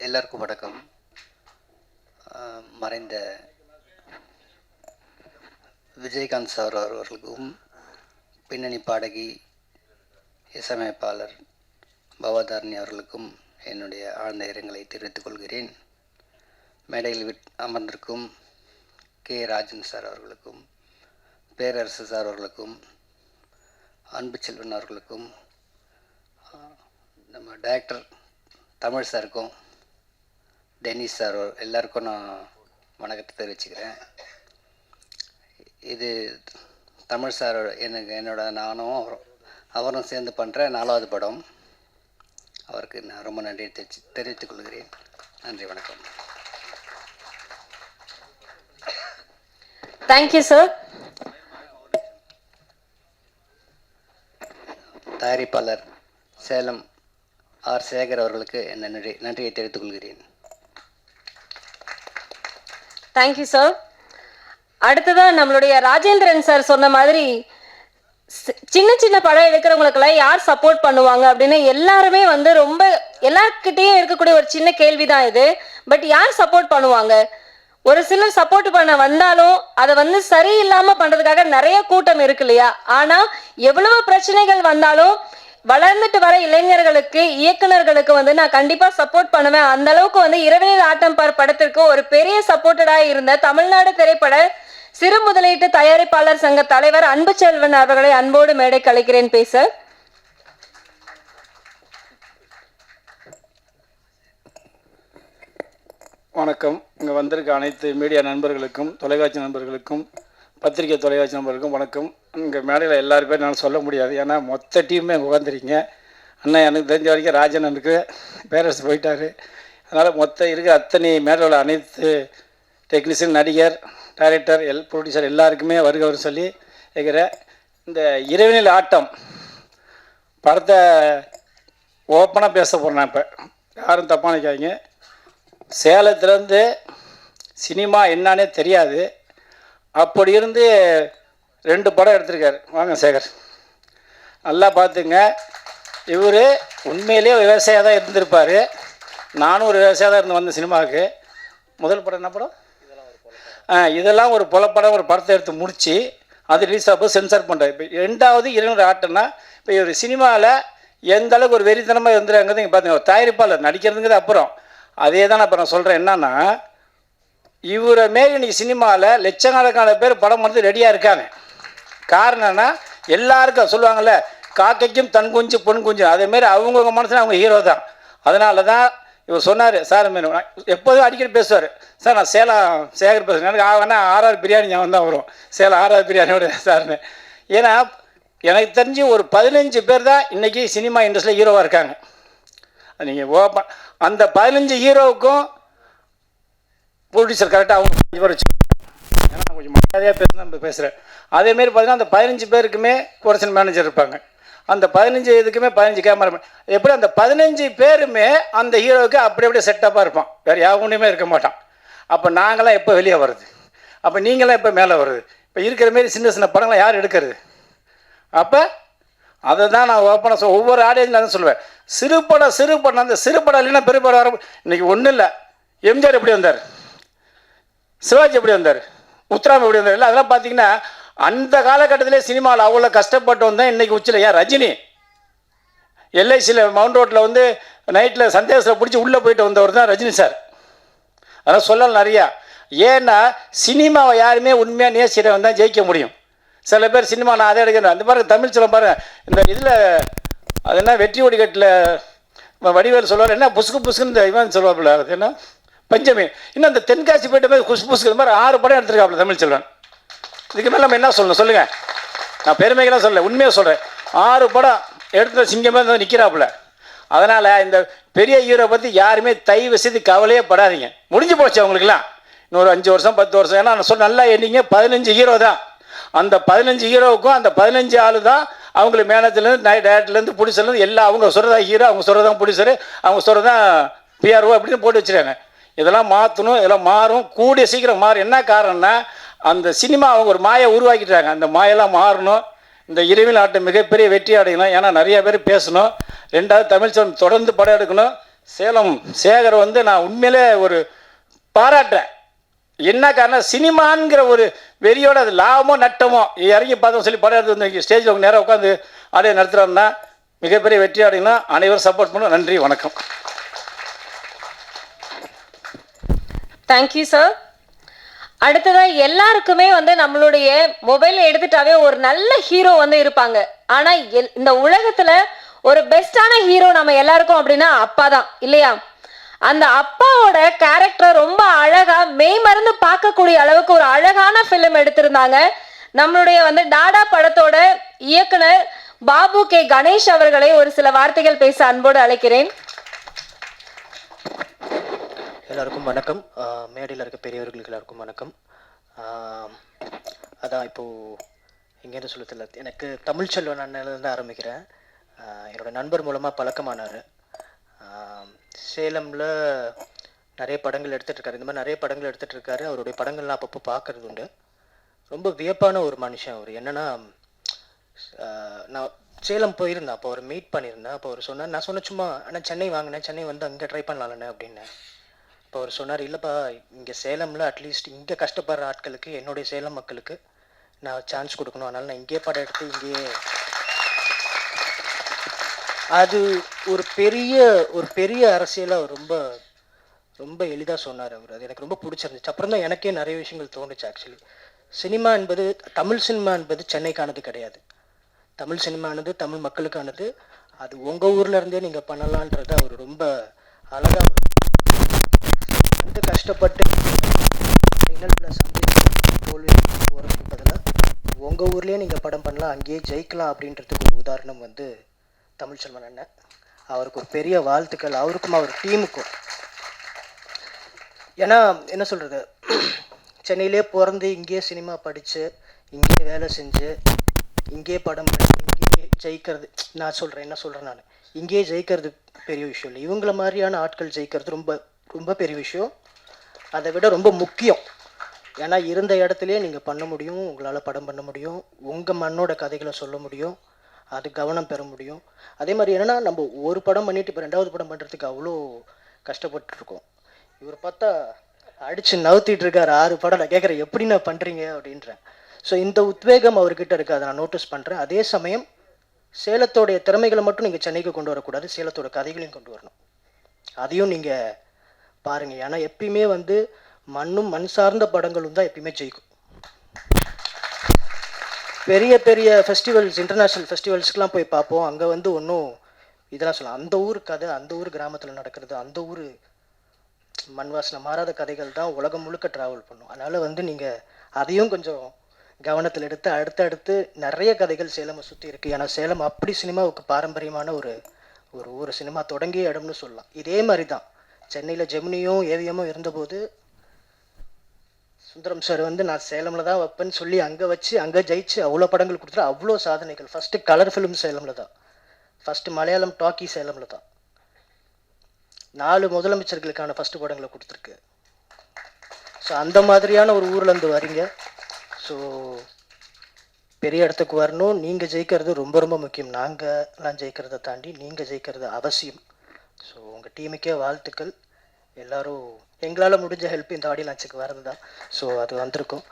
S10: எல்லாருக்கும் வணக்கம். மறைந்த விஜயகாந்த் சார் அவர்களுக்கும், பின்னணி பாடகி இசையமைப்பாளர் பவதாரணி அவர்களுக்கும் என்னுடைய ஆழ்ந்த இரங்கலை தெரிவித்துக் கொள்கிறேன். மேடையில் அமர்ந்திருக்கும் கே ராஜன் சார் அவர்களுக்கும், பேரரசு சார் அவர்களுக்கும், அன்பு செல்வன் அவர்களுக்கும், நம்ம டைரக்டர் தமிழ் சாருக்கும், டென்னிஸ் சார் எல்லாருக்கும் நான் வணக்கத்தை தெரிவிச்சுக்கிறேன். இது தமிழ் சார் என்னோட நானும் அவரும் சேர்ந்து பண்ணுற 4வது படம். அவருக்கு நான் ரொம்ப நன்றி தெரிவித்துக் கொள்கிறேன். நன்றி, வணக்கம்.
S2: Thank you sir.
S10: தயாரிப்பாளர் சேலம் ஆர் சேகர் அவர்களுக்கு என் நன்றியை தெரிவித்துக் கொள்கிறேன்.
S2: Thank you sir. அடுத்ததான் நம்மளுடைய ராஜேந்திரன் சார் சொன்ன மாதிரி சின்ன சின்ன படம் எடுக்கிறவங்களுக்கெல்லாம் யார் சப்போர்ட் பண்ணுவாங்க அப்படின்னு எல்லாருமே வந்து ரொம்ப எல்லார்கிட்டையும் இருக்கக்கூடிய ஒரு சின்ன கேள்விதான் இது. பட் யார் சப்போர்ட் பண்ணுவாங்க? ஒரு சிலர் சப்போர்ட் பண்ண வந்தாலும் அதை வந்து சரியில்லாம பண்றதுக்காக நிறைய கூட்டம் இருக்கு இல்லையா? ஆனா எவ்வளவு பிரச்சனைகள் வந்தாலும் வளர்ந்துட்டு வர இளைஞர்களுக்கு, இயக்குனர்களுக்கு வந்து நான் கண்டிப்பா சப்போர்ட் பண்ணுவேன். அந்த அளவுக்கு வந்து இரவினில் ஆட்டம் பார் படத்திற்கு ஒரு பெரிய சப்போர்ட்டடா இருந்த தமிழ்நாடு திரைப்பட சிறு முதலீட்டு தயாரிப்பாளர் சங்க தலைவர் அன்பு செல்வன் அவர்களை அன்போடு மேடை கலைக்கிறேன் பேச.
S11: வணக்கம். இங்கே வந்திருக்க அனைத்து மீடியா நண்பர்களுக்கும், தொலைக்காட்சி நண்பர்களுக்கும், பத்திரிகை தொலைக்காட்சி நண்பர்களுக்கும் வணக்கம். இங்கே மேடையில் எல்லாரும் பேர் நான் சொல்ல முடியாது, ஏன்னா மொத்த டீமே உட்காந்துருக்கீங்க. அண்ணன் எனக்கு தெரிஞ்ச வரைக்கும் ராஜனனுக்கு பேரரசு போயிட்டார். அதனால் மொத்த இருக்கிற அத்தனை மேடையில் உள்ள அனைத்து டெக்னீஷியன், நடிகர், டைரக்டர், ப்ரொடியூசர் எல்லாருக்குமே வருகவர் சொல்லி இருக்கிற இந்த இரவினில் ஆட்டம் படத்தை ஓப்பனாக பேச போகிறேன். நான் இப்போ யாரும் தப்பாக நினைக்காதீங்க. சேலத்துலேருந்து சினிமா என்னானே தெரியாது. அப்படி இருந்து 2 படம் எடுத்திருக்காரு. வாங்க சேகர், நல்லா பார்த்துங்க. இவர் உண்மையிலே விவசாயியாக தான் இருந்திருப்பார். நானும் ஒரு விவசாயியாக தான் இருந்து வந்த சினிமாவுக்கு. முதல் படம் என்ன படம்? இதெல்லாம் ஒரு புலப்படம். ஒரு படத்தை எடுத்து முடித்து அது ரிலீஸ் ஆகும் சென்சார் பண்ணுறாரு. இப்போ 2வது இரண்டு ஆட்டம்னா இப்போ இவர் சினிமாவில் எந்த அளவுக்கு ஒரு வெறித்தனமாக இருந்துறாங்கிறது இங்கே பார்த்துங்க. ஒரு தயாரிப்பாளர் நடிக்கிறதுங்கிறது அப்புறம் அதே தான் இப்போ நான் சொல்கிறேன். என்னன்னா, இவரை மாரி இன்றைக்கி சினிமாவில் லட்சக்கணக்கான பேர் படம் வந்து ரெடியாக இருக்காங்க. காரணம் என்ன? எல்லாருக்கும் சொல்லுவாங்கள்ல, காக்கைக்கும் தன் குஞ்சு பொன் குஞ்சு, அதேமாரி அவங்கவுங்க மனசில் அவங்க ஹீரோ தான். அதனால தான் இவர் சொன்னார். சார் எப்போதும் அடிக்கடி பேசுவார். சார் நான் சேகர் பேசுகிறேன். எனக்கு வேணா ஆர்ஆர் பிரியாணி ஞாபகம் தான் வரும். ஆர்ஆர் பிரியாணியோட சார்னு. ஏன்னா எனக்கு தெரிஞ்சு ஒரு 15 பேர் தான் இன்றைக்கி சினிமா இண்டஸ்ட்ரியில் ஹீரோவாக இருக்காங்க. நீங்கள் ஓப்பன் அந்த 15 ஹீரோவுக்கும் ப்ரொடியூசர் கரெக்டாக அவங்க 5 பேர் வச்சு, ஏன்னா நான் கொஞ்சம் மரியாதையாக பேசுனா நம்ம பேசுகிறேன். அதேமாரி பார்த்தீங்கன்னா அந்த 15 பேருக்குமே ப்ரொடக்ஷன் மேனேஜர் இருப்பாங்க. அந்த 15 இதுக்குமே 15 கேமராமேன். எப்படி அந்த 15 பேருமே அந்த ஹீரோவுக்கு அப்படியே செட்டப்பாக இருப்பான். வேறு யாருமே இருக்க மாட்டான். அப்போ நாங்களாம் எப்போ வெளியே வருது? அப்போ நீங்களாம் எப்போ மேலே வருது? இப்போ இருக்கிற மாரி சின்ன சின்ன படங்கள்லாம் யார் எடுக்கிறது? அப்போ அதை தான் நான் ஓப்பனாக ஒவ்வொரு ஆடியன்ஸ் நான் தான் சொல்லுவேன். சிறு படம் அந்த சிறு படம் இல்லைன்னா பெரிய படம் வர. இன்றைக்கி ஒன்றும் இல்லை. எம்ஜிஆர் எப்படி வந்தார்? சிவாஜி எப்படி வந்தார்? உத்ராம் எப்படி வந்தார்? இல்லை அதெல்லாம் பார்த்தீங்கன்னா அந்த காலகட்டத்திலே சினிமாவில் அவ்வளோ கஷ்டப்பட்டு வந்தேன். இன்றைக்கி உச்சில் ஏன் ரஜினி எல்ஐசியில் மவுண்ட் ரோட்டில் வந்து நைட்டில் சந்தேகத்தில் பிடிச்சி உள்ளே போயிட்டு வந்தவர் தான் ரஜினி சார். அதெல்லாம் சொல்லலாம் நிறையா. ஏன்னா சினிமாவை யாருமே உண்மையாக நேசிக்கிறவன் தான் ஜெயிக்க முடியும். சில பேர் சினிமா நான் அதை எடுக்கிறேன். அந்த பாருங்க தமிழ் சொல்ல பாருங்க, இந்த இதில் அது என்ன வெற்றி ஒடிக்கட்டில் வடிவேல் சொல்லுவார், என்ன புசுக்கு புசுக்குன்னு இந்த இவன் சொல்லுவாப்புல, அது என்ன பஞ்சமி. இன்னும் அந்த தென்காசி போயிட்ட மாதிரி குசு புசுக்கு இந்த மாதிரி 6 படம் எடுத்துருக்காப்புல தமிழ் செல்வன். இதுக்கு மேலே நம்ம என்ன சொல்லணும் சொல்லுங்கள்? நான் பெருமைகளாக சொல்லலை, உண்மையாக சொல்கிறேன். 6 படம் எடுத்து சிங்கமாக இருந்தால் நிற்கிறாப்புல. அதனால் இந்த பெரிய ஹீரோ பற்றி யாருமே தயவு செய்து கவலையே படாதீங்க. முடிஞ்சு போச்சு அவங்களுக்குலாம். இன்னொரு 5 வருஷம் 10 வருஷம். ஏன்னா நான் நல்லா எண்ணிங்க 15 ஹீரோ தான். அந்த 15 ஹீரோவுக்கும் அந்த 15 ஆளு தான் அவங்களுக்கு மேனேஜர்லேருந்து டேரக்டர்லேருந்து ப்ரொடியூசர்லேருந்து எல்லாம் அவங்க சொல்கிறதா ஹீரோ, அவங்க சொல்கிறதான் ப்ரொடியூசரு, அவங்க சொல்கிறதான் பிஆர்ஓ அப்படின்னு போட்டு வச்சுருக்காங்க. இதெல்லாம் மாற்றணும். இதெல்லாம் மாறும், கூடிய சீக்கிரம் மாறும். என்ன காரணம்னா அந்த சினிமா அவங்க ஒரு மாயை உருவாக்கிட்டாங்க. அந்த மாயெல்லாம் மாறணும். இந்த இரவில் ஆட்டம் மிகப்பெரிய வெற்றி அடையணும். ஏன்னா நிறைய பேர் பேசணும். 2வது தமிழ் செல்வன் தொடர்ந்து படம் எடுக்கணும். சேலம் சேகர் வந்து நான் உண்மையிலே ஒரு பாராட்டுறேன். என்ன காரணம்? சினிமாங்கிற ஒரு வெறியோட அது லாபமோ நட்டமோ இறங்கி பார்த்தோம் சொல்லி படம் எடுத்து வந்து ஸ்டேஜில் அவங்க நேரம் உட்காந்து அப்படியே நடத்துகிறோம்னா மிகப்பெரிய வெற்றி அடையணும். அனைவரும் சப்போர்ட் பண்ணும். நன்றி, வணக்கம்.
S2: Thank you sir. அடுத்ததா எல்லாருக்குமே வந்து நம்மளுடைய மொபைல் எடுத்துட்டாவே ஒரு நல்ல ஹீரோ வந்து இருப்பாங்க. ஆனா இந்த உலகத்துல ஒரு பெஸ்டான ஹீரோ நம்ம எல்லாருக்கும் அப்படின்னா அப்பா தான் இல்லையா? அந்த அப்பாவோட கேரக்டர் ரொம்ப அழகா மெய் மறந்து பார்க்கக்கூடிய அளவுக்கு ஒரு அழகான ஃபிலிம் எடுத்திருந்தாங்க. நம்மளுடைய வந்து டாடா படத்தோட இயக்குனர் பாபு கே கணேஷ் அவர்களை ஒரு சில வார்த்தைகள் பேச அன்போடு அழைக்கிறேன்.
S12: எல்லாருக்கும் வணக்கம். மேடையில் இருக்க பெரியவர்களுக்கு எல்லாருக்கும் வணக்கம். அதான் இப்போது எங்கேருந்து சொல்ல தெரியல, எனக்கு தமிழ் செல்வன் அண்ணன்லேருந்து ஆரம்பிக்கிறேன். என்னோடய நண்பர் மூலமாக பழக்கமானார். சேலமில் நிறைய படங்கள் எடுத்துகிட்ருக்காரு. இந்த மாதிரி நிறைய படங்கள் எடுத்துகிட்ருக்காரு. அவருடைய படங்கள்லாம் அப்பப்போ பார்க்குறது உண்டு. ரொம்ப வியப்பான ஒரு மனுஷன் அவர். என்னென்னா, நான் சேலம் போயிருந்தேன். அப்போ அவர் மீட் பண்ணியிருந்தேன். அப்போ அவர் சொன்னார், நான் சொன்னேன் சும்மா, ஆனால் சென்னை வாங்கினேன், சென்னை வந்து அங்கே ட்ரை பண்ணலாம்ண்ணே அப்படின்னு. இப்போ அவர் சொன்னார், இல்லைப்பா இங்கே சேலமில் அட்லீஸ்ட் இங்கே கஷ்டப்படுற ஆட்களுக்கு, என்னுடைய சேலம் மக்களுக்கு நான் சான்ஸ் கொடுக்கணும், அதனால் நான் இங்கேயே படம் எடுத்து இங்கேயே. அது ஒரு பெரிய அரசியலாக அவர் ரொம்ப ரொம்ப எளிதாக சொன்னார் அவர். அது எனக்கு ரொம்ப பிடிச்சிருந்துச்சு. அப்புறம் தான் எனக்கே நிறைய விஷயங்கள் தோணுச்சு. ஆக்சுவலி சினிமா என்பது, தமிழ் சினிமா என்பது சென்னைக்கானது கிடையாது. தமிழ் சினிமானது தமிழ் மக்களுக்கானது. அது உங்கள் ஊரில் இருந்தே நீங்கள் பண்ணலான்றது அவர் ரொம்ப அழகாக வந்து கஷ்டப்பட்டு இன்னல்களை சந்தித்து தோல்வி போகிறதுக்கு பதிலாக உங்கள் ஊர்லேயே நீங்கள் படம் பண்ணலாம், அங்கேயே ஜெயிக்கலாம் அப்படின்றதுக்கு ஒரு உதாரணம் வந்து தமிழ் செல்வன் அண்ணன். அவருக்கு ஒரு பெரிய வாழ்த்துக்கள், அவருக்கும் அவர் டீமுக்கும். ஏன்னா என்ன சொல்கிறது, சென்னையிலே பிறந்து இங்கேயே சினிமா படித்து இங்கேயே வேலை செஞ்சு இங்கேயே படம் பண்ணி இங்கேயே ஜெயிக்கிறது, என்ன சொல்கிறேன் நான், இங்கேயே ஜெயிக்கிறது பெரிய விஷயம் இல்லை. இவங்கள மாதிரியான ஆட்கள் ஜெயிக்கிறது ரொம்ப ரொம்ப பெரிய விஷயம். அதை விட ரொம்ப முக்கியம். ஏன்னா இருந்த இடத்துலையே நீங்கள் பண்ண முடியும், உங்களால் படம் பண்ண முடியும், உங்கள் மண்ணோட கதைகளை சொல்ல முடியும், அது கவனம் பெற முடியும். அதே மாதிரி என்னென்னா, நம்ம ஒரு படம் பண்ணிவிட்டு இப்போ 2வது படம் பண்ணுறதுக்கு அவ்வளோ கஷ்டப்பட்டுருக்கோம். இவர் பார்த்தா அடித்து நவுத்திட்டு இருக்காரு 6 படம். நான் கேட்குறேன், எப்படி நான் பண்ணுறீங்க அப்படின்றேன். ஸோ இந்த உத்வேகம் அவர்கிட்ட இருக்குது, அதை நான் நோட்டீஸ் பண்ணுறேன். அதே சமயம் சேலத்தோடைய திறமைகளை மட்டும் நீங்கள் சென்னைக்கு கொண்டு வரக்கூடாது, சேலத்தோட கதைகளையும் கொண்டு வரணும். அதையும் நீங்கள் பாருங்கள். ஏன்னா எப்பயுமே வந்து மண்ணும் மண் சார்ந்த படங்களும் தான் எப்பயுமே ஜெயிக்கும். பெரிய பெரிய ஃபெஸ்டிவல்ஸ், இன்டர்நேஷ்னல் ஃபெஸ்டிவல்ஸ்க்கெலாம் போய் பார்ப்போம், அங்கே வந்து ஒன்றும் இதெல்லாம் சொல்லலாம், அந்த ஊர் கதை, அந்த ஊர் கிராமத்தில் நடக்கிறது, அந்த ஊர் மண் வாசனை மாறாத கதைகள் தான் உலகம் முழுக்க ட்ராவல் பண்ணும். அதனால் வந்து நீங்கள் அதையும் கொஞ்சம் கவனத்தில் எடுத்து அடுத்தடுத்து நிறைய கதைகள் சேலமை சுற்றி இருக்குது. ஏன்னா சேலம் அப்படி சினிமாவுக்கு பாரம்பரியமான ஒரு சினிமா தொடங்கிய இடம்னு சொல்லலாம். இதே மாதிரி தான் சென்னையில் ஜெமினியும் ஏவிஎம்மும் இருந்தபோது சுந்தரம் சார் வந்து நான் சேலமில் தான் வைப்பேன்னு சொல்லி அங்கே வச்சு அங்கே ஜெயிச்சு அவ்வளோ படங்கள் கொடுத்துட்டு அவ்வளோ சாதனைகள். ஃபஸ்ட்டு கலர் ஃபிலிம் சேலமில் தான், ஃபஸ்ட்டு மலையாளம் டாக்கி சேலமில் தான், 4 முதலமைச்சர்களுக்கான ஃபஸ்ட்டு படங்களை கொடுத்துருக்கு. ஸோ அந்த மாதிரியான ஒரு ஊர்லேருந்து வரீங்க. ஸோ பெரிய இடத்துக்கு வரணும், நீங்கள் ஜெயிக்கிறது ரொம்ப ரொம்ப முக்கியம். நாங்கள்லாம் ஜெயிக்கிறத தாண்டி நீங்கள் ஜெயிக்கிறது அவசியம். ஸோ உங்கள் டீமுக்கே வாழ்த்துக்கள். எல்லோரும் எங்களால் முடிஞ்ச ஹெல்ப் இந்த ஆடியோ லான்ச்சுக்கு வரது தான். ஸோ அது வந்திருக்கும்.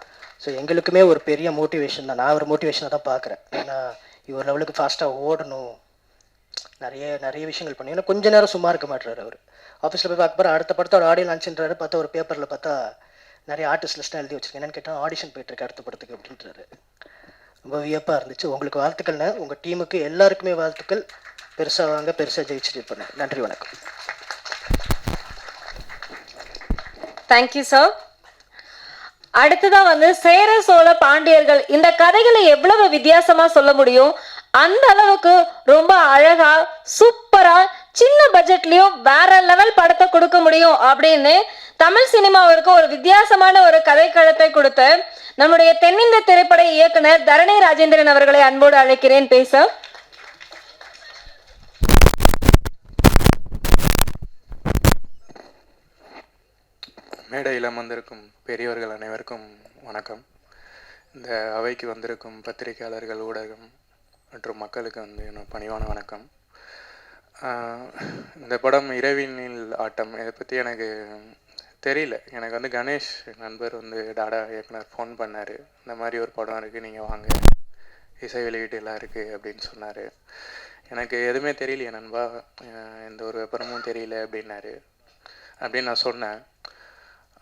S12: ஸோ எங்களுக்குமே ஒரு பெரிய மோட்டிவேஷன் தான். நான் ஒரு மோட்டிவேஷனை தான் பார்க்குறேன். ஏன்னா இவர் லெவலுக்கு ஃபாஸ்ட்டாக ஓடணும், நிறைய விஷயங்கள் பண்ணி. ஏன்னா கொஞ்ச நேரம் சும்மா இருக்க மாட்டார் அவர். ஆஃபீஸில் போய் பார்க்க போகிற அடுத்த படத்தோட ஆடியோ லான்ச்சுன்றாரு, பார்த்தா ஒரு பேப்பரில் பார்த்தா நிறைய ஆர்டிஸ்ட் லிஸ்ட்டாக எழுதி வச்சுருக்கேன். என்னென்னு கேட்டால் ஆடிஷன் போயிட்டுருக்கு அடுத்த படத்துக்கு அப்படின்றாரு. ரொம்ப வியப்பாக இருந்துச்சு. உங்களுக்கு வாழ்த்துக்கள்ண்ணே, உங்கள் டீமுக்கு எல்லாருக்குமே வாழ்த்துக்கள். பெருசாக வாங்க, பெருசாக ஜெயிச்சுட்டு இருப்பேன். நன்றி, வணக்கம்.
S2: Thank you sir. அடுத்ததான் வந்து சேர சோழ பாண்டியர்கள் இந்த கதைகளை எவ்வளவு வித்தியாசமா சொல்ல முடியும், அந்த அளவுக்கு ரொம்ப அழகா சூப்பரா சின்ன பட்ஜெட்லயும் வேற லெவல் படத்தை கொடுக்க முடியும் அப்படின்னு தமிழ் சினிமாவிற்கு ஒரு வித்தியாசமான ஒரு கதைக்களத்தை கொடுத்த நம்முடைய தென்னிந்திய திரைப்பட இயக்குனர் தரணி ராஜேந்திரன் அவர்களை அன்போடு அழைக்கிறேன் பேச.
S13: மேடையில் அமர்ந்திருக்கும் பெரியவர்கள் அனைவருக்கும் வணக்கம். இந்த அவைக்கு வந்திருக்கும் பத்திரிகையாளர்கள், ஊடகம் மற்றும் மக்களுக்கு வந்து என்னோட பணிவான வணக்கம். இந்த படம் இரவினில் ஆட்டம், இதை பற்றி எனக்கு தெரியல. எனக்கு வந்து கணேஷ் நண்பர் வந்து டாடா இயக்குனர் ஃபோன் பண்ணார், இந்த மாதிரி ஒரு படம் இருக்குது, நீங்கள் வாங்க, இசை வெளியீட்டு எல்லாம் இருக்குது அப்படின்னு சொன்னார். எனக்கு எதுவுமே தெரியலையே நண்பா, எந்த ஒரு விபரமும் தெரியல அப்படின்னாரு. அப்படின்னு நான் சொன்னேன்.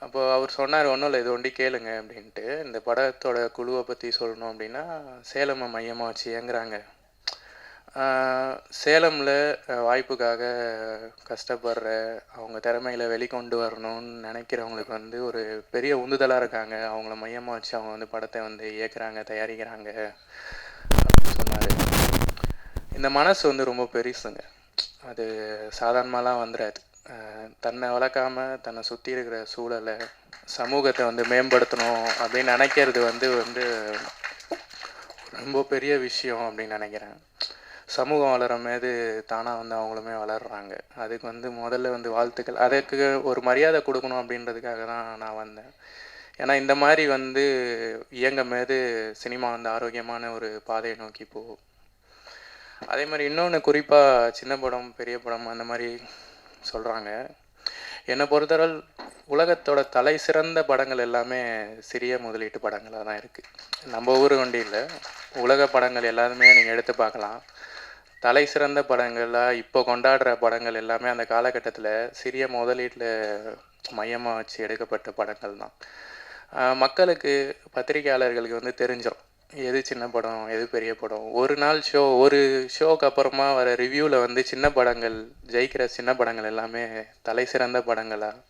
S13: அப்போது அவர் சொன்னார், ஒன்றும் இல்லை, இது ஒண்டி கேளுங்க அப்படின்ட்டு. இந்த படத்தோட குழுவை பற்றி சொல்லணும் அப்படின்னா, சேலமை மையமாக வச்சு இயங்குறாங்க. சேலமில் வாய்ப்புக்காக கஷ்டப்படுற, அவங்க திறமைகளை வெளிக்கொண்டு வரணும்னு நினைக்கிறவங்களுக்கு வந்து ஒரு பெரிய உந்துதலாக இருக்காங்க. அவங்கள மையமாக வச்சு அவங்க வந்து படத்தை வந்து இயக்குறாங்க, தயாரிக்கிறாங்க அப்படின்னு சொன்னார். இந்த மனசு வந்து ரொம்ப பெருசுங்க, அது சாதாரணமாலாம் வந்துடாது. தன்னை வளர்க்காமல் தன்னை சுற்றி இருக்கிற சூழலை, சமூகத்தை வந்து மேம்படுத்தணும் அப்படின்னு நினைக்கிறது வந்து ரொம்ப பெரிய விஷயம் அப்படின்னு நினைக்கிறேன். சமூகம் வளர மீது தானாக வந்து அவங்களுமே வளர்கிறாங்க. அதுக்கு வந்து முதல்ல வந்து வாழ்த்துக்கள். அதுக்கு ஒரு மரியாதை கொடுக்கணும் அப்படின்றதுக்காக தான் நான் வந்தேன். ஏன்னா இந்த மாதிரி வந்து இயங்க மீது சினிமா வந்து ஆரோக்கியமான ஒரு பாதையை நோக்கி போகும். அதே மாதிரி இன்னொன்று, குறிப்பாக சின்ன படம் பெரிய படம் அந்த மாதிரி சொல்கிறாங்க. என்னை பொறுத்தவரை உலகத்தோட தலை சிறந்த படங்கள் எல்லாமே சிறிய முதலீட்டு படங்களாக தான் இருக்குது. நம்ம ஊர் ஒண்டி இல்லை, உலக படங்கள் எல்லாருமே நீங்கள் எடுத்து பார்க்கலாம். தலை சிறந்த படங்களாக இப்போ கொண்டாடுற படங்கள் எல்லாமே அந்த காலகட்டத்தில் சிறிய முதலீட்டில் மையமாக வச்சு எடுக்கப்பட்ட படங்கள் தான். மக்களுக்கு, பத்திரிகையாளர்களுக்கு வந்து தெரிஞ்சிடும் எது சின்ன படம் எது பெரிய படம். ஒரு நாள் ஒரு ஷோக்கு அப்புறமா வர ரிவ்யூவில் வந்து சின்ன படங்கள் ஜெயிக்கிற சின்ன படங்கள் எல்லாமே தலை சிறந்த படங்களாக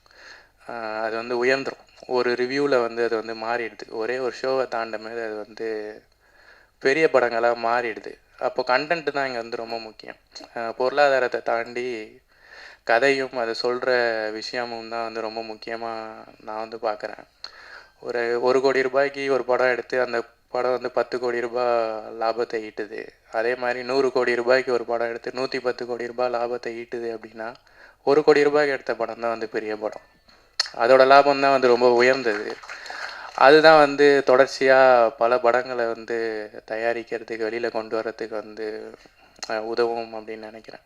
S13: அது வந்து உயர்ந்துடும். ஒரு ரிவ்யூவில் வந்து அது வந்து மாறிடுது. ஒரே ஒரு ஷோவை தாண்டமே அது வந்து பெரிய படங்களாக மாறிடுது. அப்போ கண்டென்ட் தான் இங்கே வந்து ரொம்ப முக்கியம். பொருளாதாரத்தை தாண்டி கதையும் அதை சொல்கிற விஷயமும் தான் வந்து ரொம்ப முக்கியமாக நான் வந்து பார்க்குறேன். ஒரு 1 கோடி ரூபாய்க்கு ஒரு படம் எடுத்து அந்த படம் வந்து 10 கோடி ரூபாய் லாபத்தை ஈட்டுது. அதே மாதிரி 100 கோடி ரூபாய்க்கு ஒரு படம் எடுத்து 110 கோடி ரூபாய் லாபத்தை ஈட்டுது அப்படின்னா 1 கோடி ரூபாய்க்கு எடுத்த படம் தான் வந்து பெரிய படம். அதோட லாபம் தான் வந்து ரொம்ப உயர்ந்தது. அதுதான் வந்து தொடர்ச்சியாக பல படங்களை வந்து தயாரிக்கிறதுக்கு, வெளியில் கொண்டு வரத்துக்கு வந்து உதவும் அப்படின்னு நினைக்கிறேன்.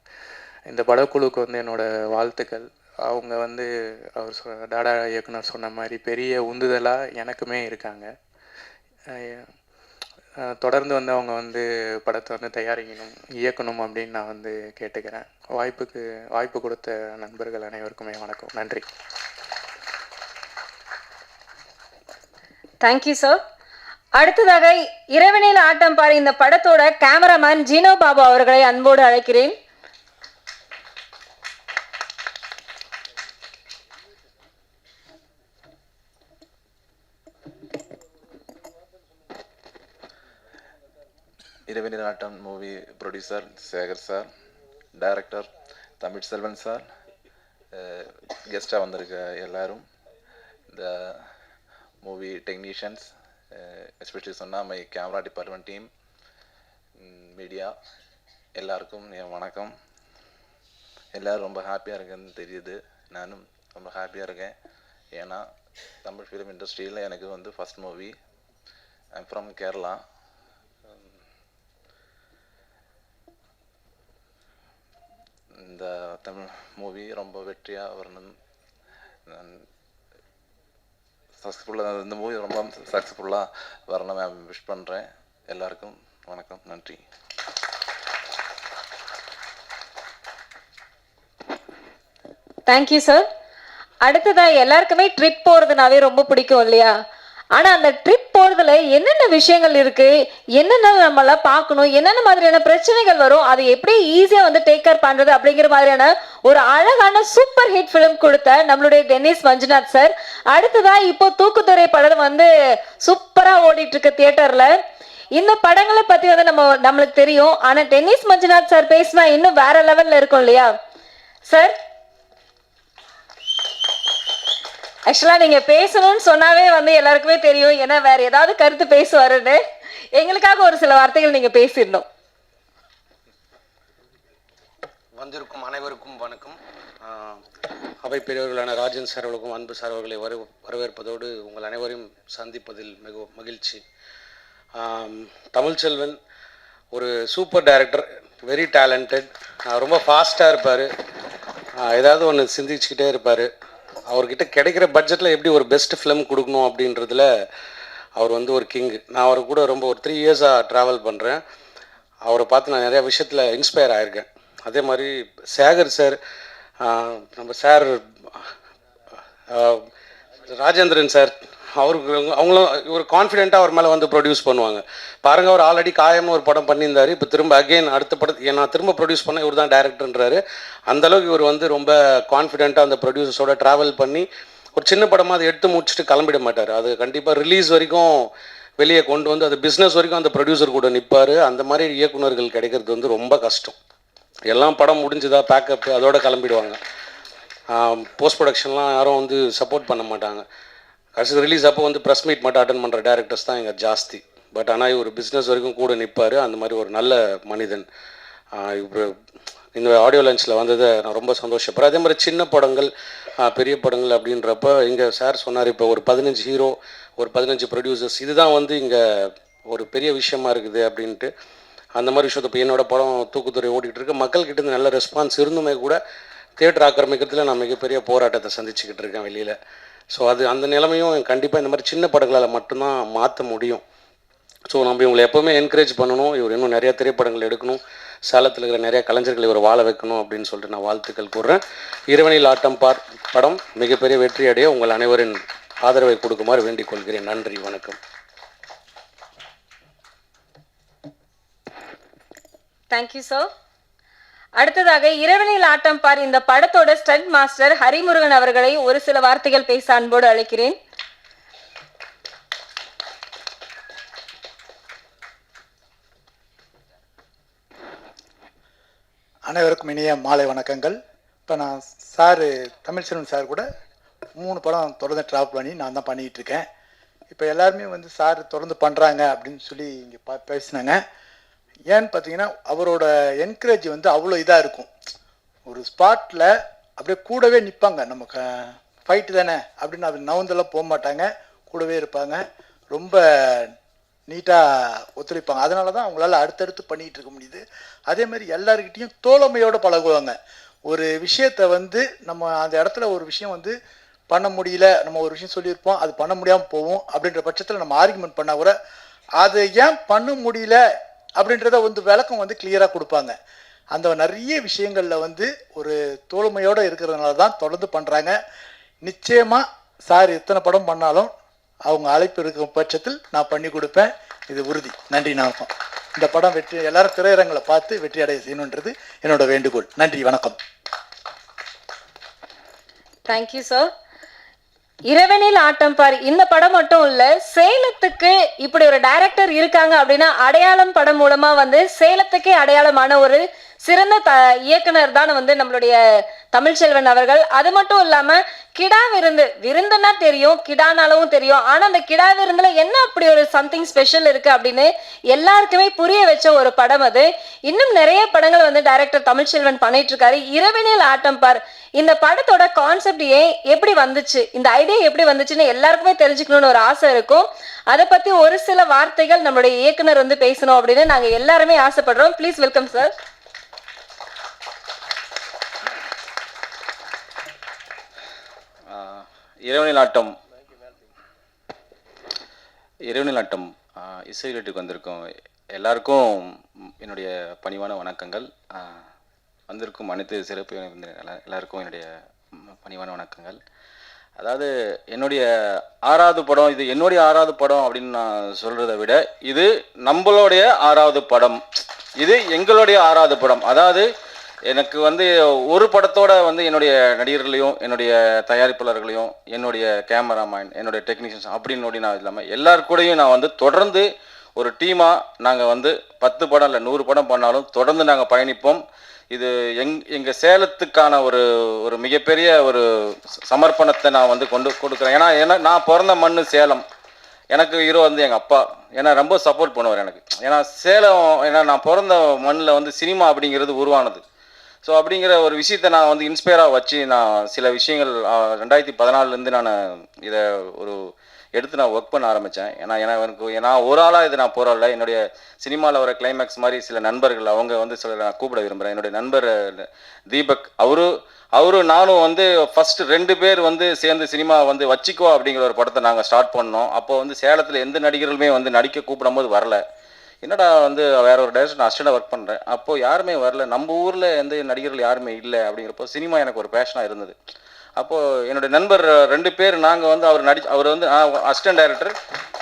S13: இந்த படக்குழுக்கு வந்து என்னோடய வாழ்த்துக்கள். அவங்க வந்து டாடா இயக்குனர் சொன்ன மாதிரி பெரிய உந்துதலாக எனக்குமே இருக்காங்க. தொடர்ந்து வந்து அவங்க வந்து படத்தை வந்து தயாரிக்கணும், இயக்கணும் அப்படின்னு நான் வந்து கேட்டுக்கிறேன். வாய்ப்பு கொடுத்த நண்பர்கள் அனைவருக்குமே வணக்கம். நன்றி.
S2: Thank you sir. அடுத்ததாக இரவினில் ஆட்டம் பாரு இந்த படத்தோட கேமராமேன் ஜீனோ பாபு அவர்களை அன்போடு அழைக்கிறேன்.
S14: Iravinil Attam movie producer Sekar sir, director Tamil Selvan sir, கெஸ்டாக வந்திருக்க எல்லாரும், இந்த மூவி டெக்னீஷியன்ஸ், எஸ்பெஷலி சொன்னால் my camera department team, media எல்லாருக்கும் என் வணக்கம். எல்லோரும் ரொம்ப ஹாப்பியாக இருக்குன்னு தெரியுது. நானும் ரொம்ப ஹாப்பியாக இருக்கேன். ஏன்னா தமிழ் ஃபிலிம் இண்டஸ்ட்ரியில் எனக்கு வந்து first movie. I'm from Kerala. இந்த தமிழ் மூவி ரொம்ப வெற்றியாக வரணும், சக்ஸஸ்ஃபுல்லாக, இந்த மூவி ரொம்ப சக்ஸஸ்ஃபுல்லாக வரணும் விஷ் பண்ணுறேன். எல்லாருக்கும் வணக்கம், நன்றி.
S2: Thank you sir. அடுத்ததாக எல்லாருக்குமே ட்ரிப் போகிறதுனாவே ரொம்ப பிடிக்கும் இல்லையா? ஆனால் அந்த ட்ரிப் போகிறதுல என்னென்ன விஷயங்கள் இருக்குது, என்னென்ன நம்மளாம் பார்க்கணும், என்னென்ன மாதிரியான பிரச்சனைகள் வரும், அதை எப்படி ஈஸியாக வந்து டேக் கேர் பண்ணுறது அப்படிங்கிற மாதிரியான ஒரு அழகான சூப்பர் ஹிட் ஃபிலிம் கொடுத்த நம்மளுடைய டென்னிஸ் மஞ்சுநாத் சார். அடுத்ததாக இப்போ தூக்குத்துறை படம் வந்து சூப்பராக ஓடிட்டு இருக்கு தியேட்டரில். இந்த படங்களை பற்றி வந்து நம்மளுக்கு தெரியும். ஆனால் டென்னிஸ் மஞ்சுநாத் சார் பேசினா இன்னும் வேற லெவலில் இருக்கும் இல்லையா சார்? ஆக்சுவலாக நீங்கள் பேசணும்னு சொன்னாவே வந்து எல்லாருக்குமே தெரியும், ஏன்னா வேறு ஏதாவது கருத்து பேசுவாருன்னு. எங்களுக்காக ஒரு சில வார்த்தைகள் நீங்கள் பேசிடணும்.
S15: வந்திருக்கும் அனைவருக்கும் வணக்கம். அவை பெரியவர்களான ராஜன் சார் அவர்களுக்கும் அன்பு சார் அவர்களை வரவேற்பதோடு உங்கள் அனைவரையும் சந்திப்பதில் மிக மகிழ்ச்சி. தமிழ்ச்செல்வன் ஒரு சூப்பர் டைரக்டர், வெரி டேலண்டட், ரொம்ப ஃபாஸ்ட்டாக இருப்பார், ஏதாவது ஒன்று சிந்திச்சுக்கிட்டே இருப்பார். அவர்கிட்ட கிடைக்கிற பட்ஜெட்டில் எப்படி ஒரு பெஸ்ட் ஃபிலிம் கொடுக்கணும் அப்படின்றதுல அவர் வந்து ஒரு கிங். நான் அவர் கூட ரொம்ப ஒரு 3 இயர்ஸாக ட்ராவல் பண்ணுறேன். அவரை பார்த்து நான் நிறையா விஷயத்தில் இன்ஸ்பயர் ஆகியிருக்கேன். அதே மாதிரி சேகர் சார், நம்ம சார் ராஜேந்திரன் சார், அவங்களும் ஒரு கான்ஃபிடென்ட்டாக அவர் மேலே வந்து ப்ரொடியூஸ் பண்ணுவாங்க. பாருங்கள், அவர் ஆல்ரெடி காயம்னு ஒரு படம் பண்ணியிருந்தார். இப்போ திரும்ப அகெயின் அடுத்த படத்தை நான் திரும்ப ப்ரொடியூஸ் பண்ண இவர் தான் டேரக்டர்ன்றாரு. அந்தளவுக்கு இவர் வந்து ரொம்ப கான்ஃபிடென்ட்டாக அந்த ப்ரொடியூசர்ஸோட ட்ராவல் பண்ணி ஒரு சின்ன படமாக அதை எடுத்து முடிச்சுட்டு கிளம்பிட மாட்டார். அது கண்டிப்பாக ரிலீஸ் வரைக்கும் வெளியே கொண்டு வந்து அது பிஸ்னஸ் வரைக்கும் அந்த ப்ரொடியூசர் கூட நிற்பார். அந்த மாதிரி இயக்குநர்கள் கிடைக்கிறது வந்து ரொம்ப கஷ்டம். எல்லாம் படம் முடிஞ்சுதா பேக்கப் அதோட கிளம்பிடுவாங்க. போஸ்ட் ப்ரொடக்ஷன்லாம் யாரும் வந்து சப்போர்ட் பண்ண மாட்டாங்க. கடைசி ரிலீஸ் அப்போ வந்து ப்ரெஸ் மீட் மட்டும் அட்டன் பண்ணுற டேரக்டர்ஸ் தான் இங்கே ஜாஸ்தி. பட் ஆனால் இவர் பிஸ்னஸ் வரைக்கும் கூட நிற்பார். அந்த மாதிரி ஒரு நல்ல மனிதன். இவர் இந்த ஆடியோ லான்ச்சில் வந்ததை நான் ரொம்ப சந்தோஷப்படுறேன். அதே மாதிரி சின்ன படங்கள் பெரிய படங்கள் அப்படின்றப்ப இங்கே சார் சொன்னார், இப்போ ஒரு 15 ஹீரோ, ஒரு 15 ப்ரொடியூசர்ஸ், இதுதான் வந்து இங்கே ஒரு பெரிய விஷயமா இருக்குது அப்படின்ட்டு. அந்த மாதிரி விஷயத்தை இப்போ என்னோடய படம் தூக்குத்துறை ஓடிக்கிட்டு இருக்கு. மக்கள்கிட்ட நல்ல ரெஸ்பான்ஸ் இருந்துமே கூட தியேட்டர் ஆக்கிரமிக்கிறதுல நான் மிகப்பெரிய போராட்டத்தை சந்திச்சுக்கிட்டு இருக்கேன் வெளியில். ஸோ அந்த நிலைமையும் கண்டிப்பாக இந்த மாதிரி சின்ன படங்களால் மட்டும்தான் மாற்ற முடியும். ஸோ நம்ம இவங்களை எப்போவுமே என்கரேஜ் பண்ணணும், இவர் இன்னும் நிறையா திரைப்படங்கள் எடுக்கணும், சேலத்தில் இருக்கிற நிறைய கலைஞர்களை இவர் வாழ வைக்கணும் அப்படின்னு சொல்லிட்டு நான் வாழ்த்துக்கள் கூறுறேன். இரவனில் ஆட்டம் பார் படம் மிகப்பெரிய வெற்றி அடைய உங்கள் அனைவரின் ஆதரவை கொடுக்குமாறு வேண்டிக் கொள்கிறேன். நன்றி, வணக்கம்.
S2: Thank you sir. அடுத்ததாக இரவனில் ஆட்டம் பார் இந்த படத்தோட ஸ்டண்ட் மாஸ்டர் ஹரிமுருகன் அவர்களை ஒரு சில வார்த்தைகள் பேச அன்போடு அழைக்கிறேன்.
S16: அனைவருக்கும் இனிய மாலை வணக்கங்கள். இப்போ நான் சார் தமிழ்ச்செல்வன் சார் கூட 3 படம் தொடர்ந்து ட்ராவல் பண்ணி நான் தான் பண்ணிகிட்டு இருக்கேன். இப்போ எல்லாருமே வந்து சார் தொடர்ந்து பண்ணுறாங்க அப்படின்னு சொல்லி இங்கே பேசினாங்க. ஏன்னு பார்த்தீங்கன்னா அவரோட என்கரேஜ் வந்து அவ்வளோ இதாக இருக்கும். ஒரு ஸ்பாட்டில் அப்படியே கூடவே நிற்பாங்க. நமக்கு ஃபைட்டு தானே அப்படின்னு அவர் நவுந்தெல்லாம் போக மாட்டாங்க, கூடவே இருப்பாங்க. ரொம்ப நீட்டாக ஒத்துழைப்பாங்க. அதனால தான் அவங்களால அடுத்தடுத்து பண்ணிகிட்டு இருக்க முடியுது. அதே மாதிரி எல்லாருக்கிட்டையும் தோழமையோடு பழகுவாங்க. ஒரு விஷயத்தை வந்து நம்ம அந்த இடத்துல ஒரு விஷயம் வந்து பண்ண முடியல, நம்ம ஒரு விஷயம் சொல்லியிருப்போம், அது பண்ண முடியாமல் போவோம் அப்படின்ற பட்சத்தில் நம்ம ஆர்குமெண்ட் பண்ணால் கூட அதை ஏன் பண்ண முடியல அப்படின்றத வந்து விளக்கம் வந்து கிளியராக கொடுப்பாங்க. அந்த நிறைய விஷயங்களில் வந்து ஒரு தோழமையோடு இருக்கிறதுனால தான் தொடர்ந்து பண்ணுறாங்க. நிச்சயமாக சார் எத்தனை படம் பண்ணாலும் அவங்க அழைப்பு இருக்கும் பட்சத்தில் நான் பண்ணி கொடுப்பேன், இது உறுதி. நன்றி. வணக்கம். இந்த படம் வெற்றி எல்லாரும் திரையரங்களை பார்த்து வெற்றி அடைய செய்யணுன்றது என்னோட வேண்டுகோள். நன்றி, வணக்கம்.
S2: Thank you sir. இரவனில் ஆட்டம் பார் இந்த படம் மட்டும் இல்ல, சேலத்துக்கு இப்படி ஒரு டைரக்டர் இருக்காங்க அப்படின்னா அடையாளம் படம் மூலமா வந்து சேலத்துக்கே அடையாளமான ஒரு சிறந்த இயக்குனர் தான் வந்து நம்மளுடைய தமிழ்ச்செல்வன் அவர்கள். அது மட்டும் இல்லாம கிடா விருந்துன்னா தெரியும், கிடானாலும் தெரியும். ஆனா அந்த கிடா விருந்துல என்ன அப்படி ஒரு சம்திங் ஸ்பெஷல் இருக்கு அப்படின்னு எல்லாருக்குமே புரிய வச்ச ஒரு படம் அது. இன்னும் நிறைய படங்கள் வந்து டைரக்டர் தமிழ்ச்செல்வன் பண்ணிட்டு இருக்காரு. இரவனில் ஆட்டம் பார் இந்த படத்தோட கான்செப்ட் எப்படி வந்துச்சு, இந்த ஐடியா எப்படி வந்துச்சுன்னு எல்லாருக்குமே தெரிஞ்சுக்கணும்னு ஒரு ஆசை இருக்கும். அதை பத்தி ஒரு சில வார்த்தைகள் நம்மளுடைய இயக்குனர் வந்து பேசணும் அப்படின்னு நாங்க எல்லாருமே ஆசைப்படுறோம். Please welcome sir.
S4: Iravinil Attam இசை வெளியீட்டுக்கு வந்திருக்கும் எல்லாருக்கும் என்னுடைய பணிவான வணக்கங்கள். வந்திருக்கும் அனைத்து சிறப்பு எல்லாருக்கும் என்னுடைய பணிவான வணக்கங்கள். அதாவது என்னுடைய 6வது படம், இது என்னுடைய 6வது படம் அப்படின்னு நான் சொல்கிறத விட இது நம்மளுடைய 6வது படம், இது எங்களுடைய 6வது படம். அதாவது எனக்கு வந்து ஒரு படத்தோட வந்து என்னுடைய நடிகர்களையும் என்னுடைய தயாரிப்பாளர்களையும் என்னுடைய கேமராமேன் என்னுடைய டெக்னீஷியன்ஸ் அப்படின்னு நான் இல்லாமல் எல்லாருக்கூடையும் நான் வந்து தொடர்ந்து ஒரு டீமாக நாங்கள் வந்து 10 படம் இல்லை 100 படம் பண்ணாலும் தொடர்ந்து நாங்கள் பயணிப்போம். இது எங்கள் சேலத்துக்கான ஒரு மிகப்பெரிய ஒரு சமர்ப்பணத்தை நான் வந்து கொடுக்குறேன். ஏன்னா நான் பிறந்த மண் சேலம், எனக்கு ஹீரோ வந்து எங்கள் அப்பா. ஏன்னா ரொம்ப சப்போர்ட் பண்ணுவார் எனக்கு. ஏன்னா சேலம், ஏன்னா நான் பிறந்த மண்ணில் வந்து சினிமா அப்படிங்கிறது உருவானது. ஸோ அப்படிங்கிற ஒரு விஷயத்தை நான் வந்து இன்ஸ்பயராக வச்சு நான் சில விஷயங்கள் 2014 நான் இதை எடுத்து நான் ஒர்க் பண்ண ஆரம்பித்தேன். ஏன்னா ஒரு ஆளாக இது நான் போகிறதில்ல. என்னுடைய சினிமாவில் வர கிளைமேக்ஸ் மாதிரி சில நண்பர்கள் அவங்க வந்து சில நான் கூப்பிட விரும்புகிறேன். என்னுடைய நண்பர் தீபக், அவரு நானும் வந்து ஃபஸ்ட்டு 2 பேர் வந்து சேர்ந்து சினிமா வந்து வச்சிக்கோ அப்படிங்கிற ஒரு படத்தை நாங்கள் ஸ்டார்ட் பண்ணோம். அப்போது வந்து சேலத்தில் எந்த நடிகர்களுமே வந்து நடிக்க கூப்பிடும் போது வரல. என்னடா வந்து வேற ஒரு டைரக்டர் நான் அசிஸ்டண்டாக ஒர்க் பண்ணுறேன், அப்போது யாருமே வரல, நம்ம ஊரில் எந்த நடிகர்கள் யாருமே இல்லை. அப்படிங்கிறப்போ சினிமா எனக்கு ஒரு பேஷனாக இருந்தது. அப்போது என்னுடைய நண்பர் 2 பேர் நாங்கள் வந்து அவர் வந்து அசிஸ்டன்ட் டைரக்டர்,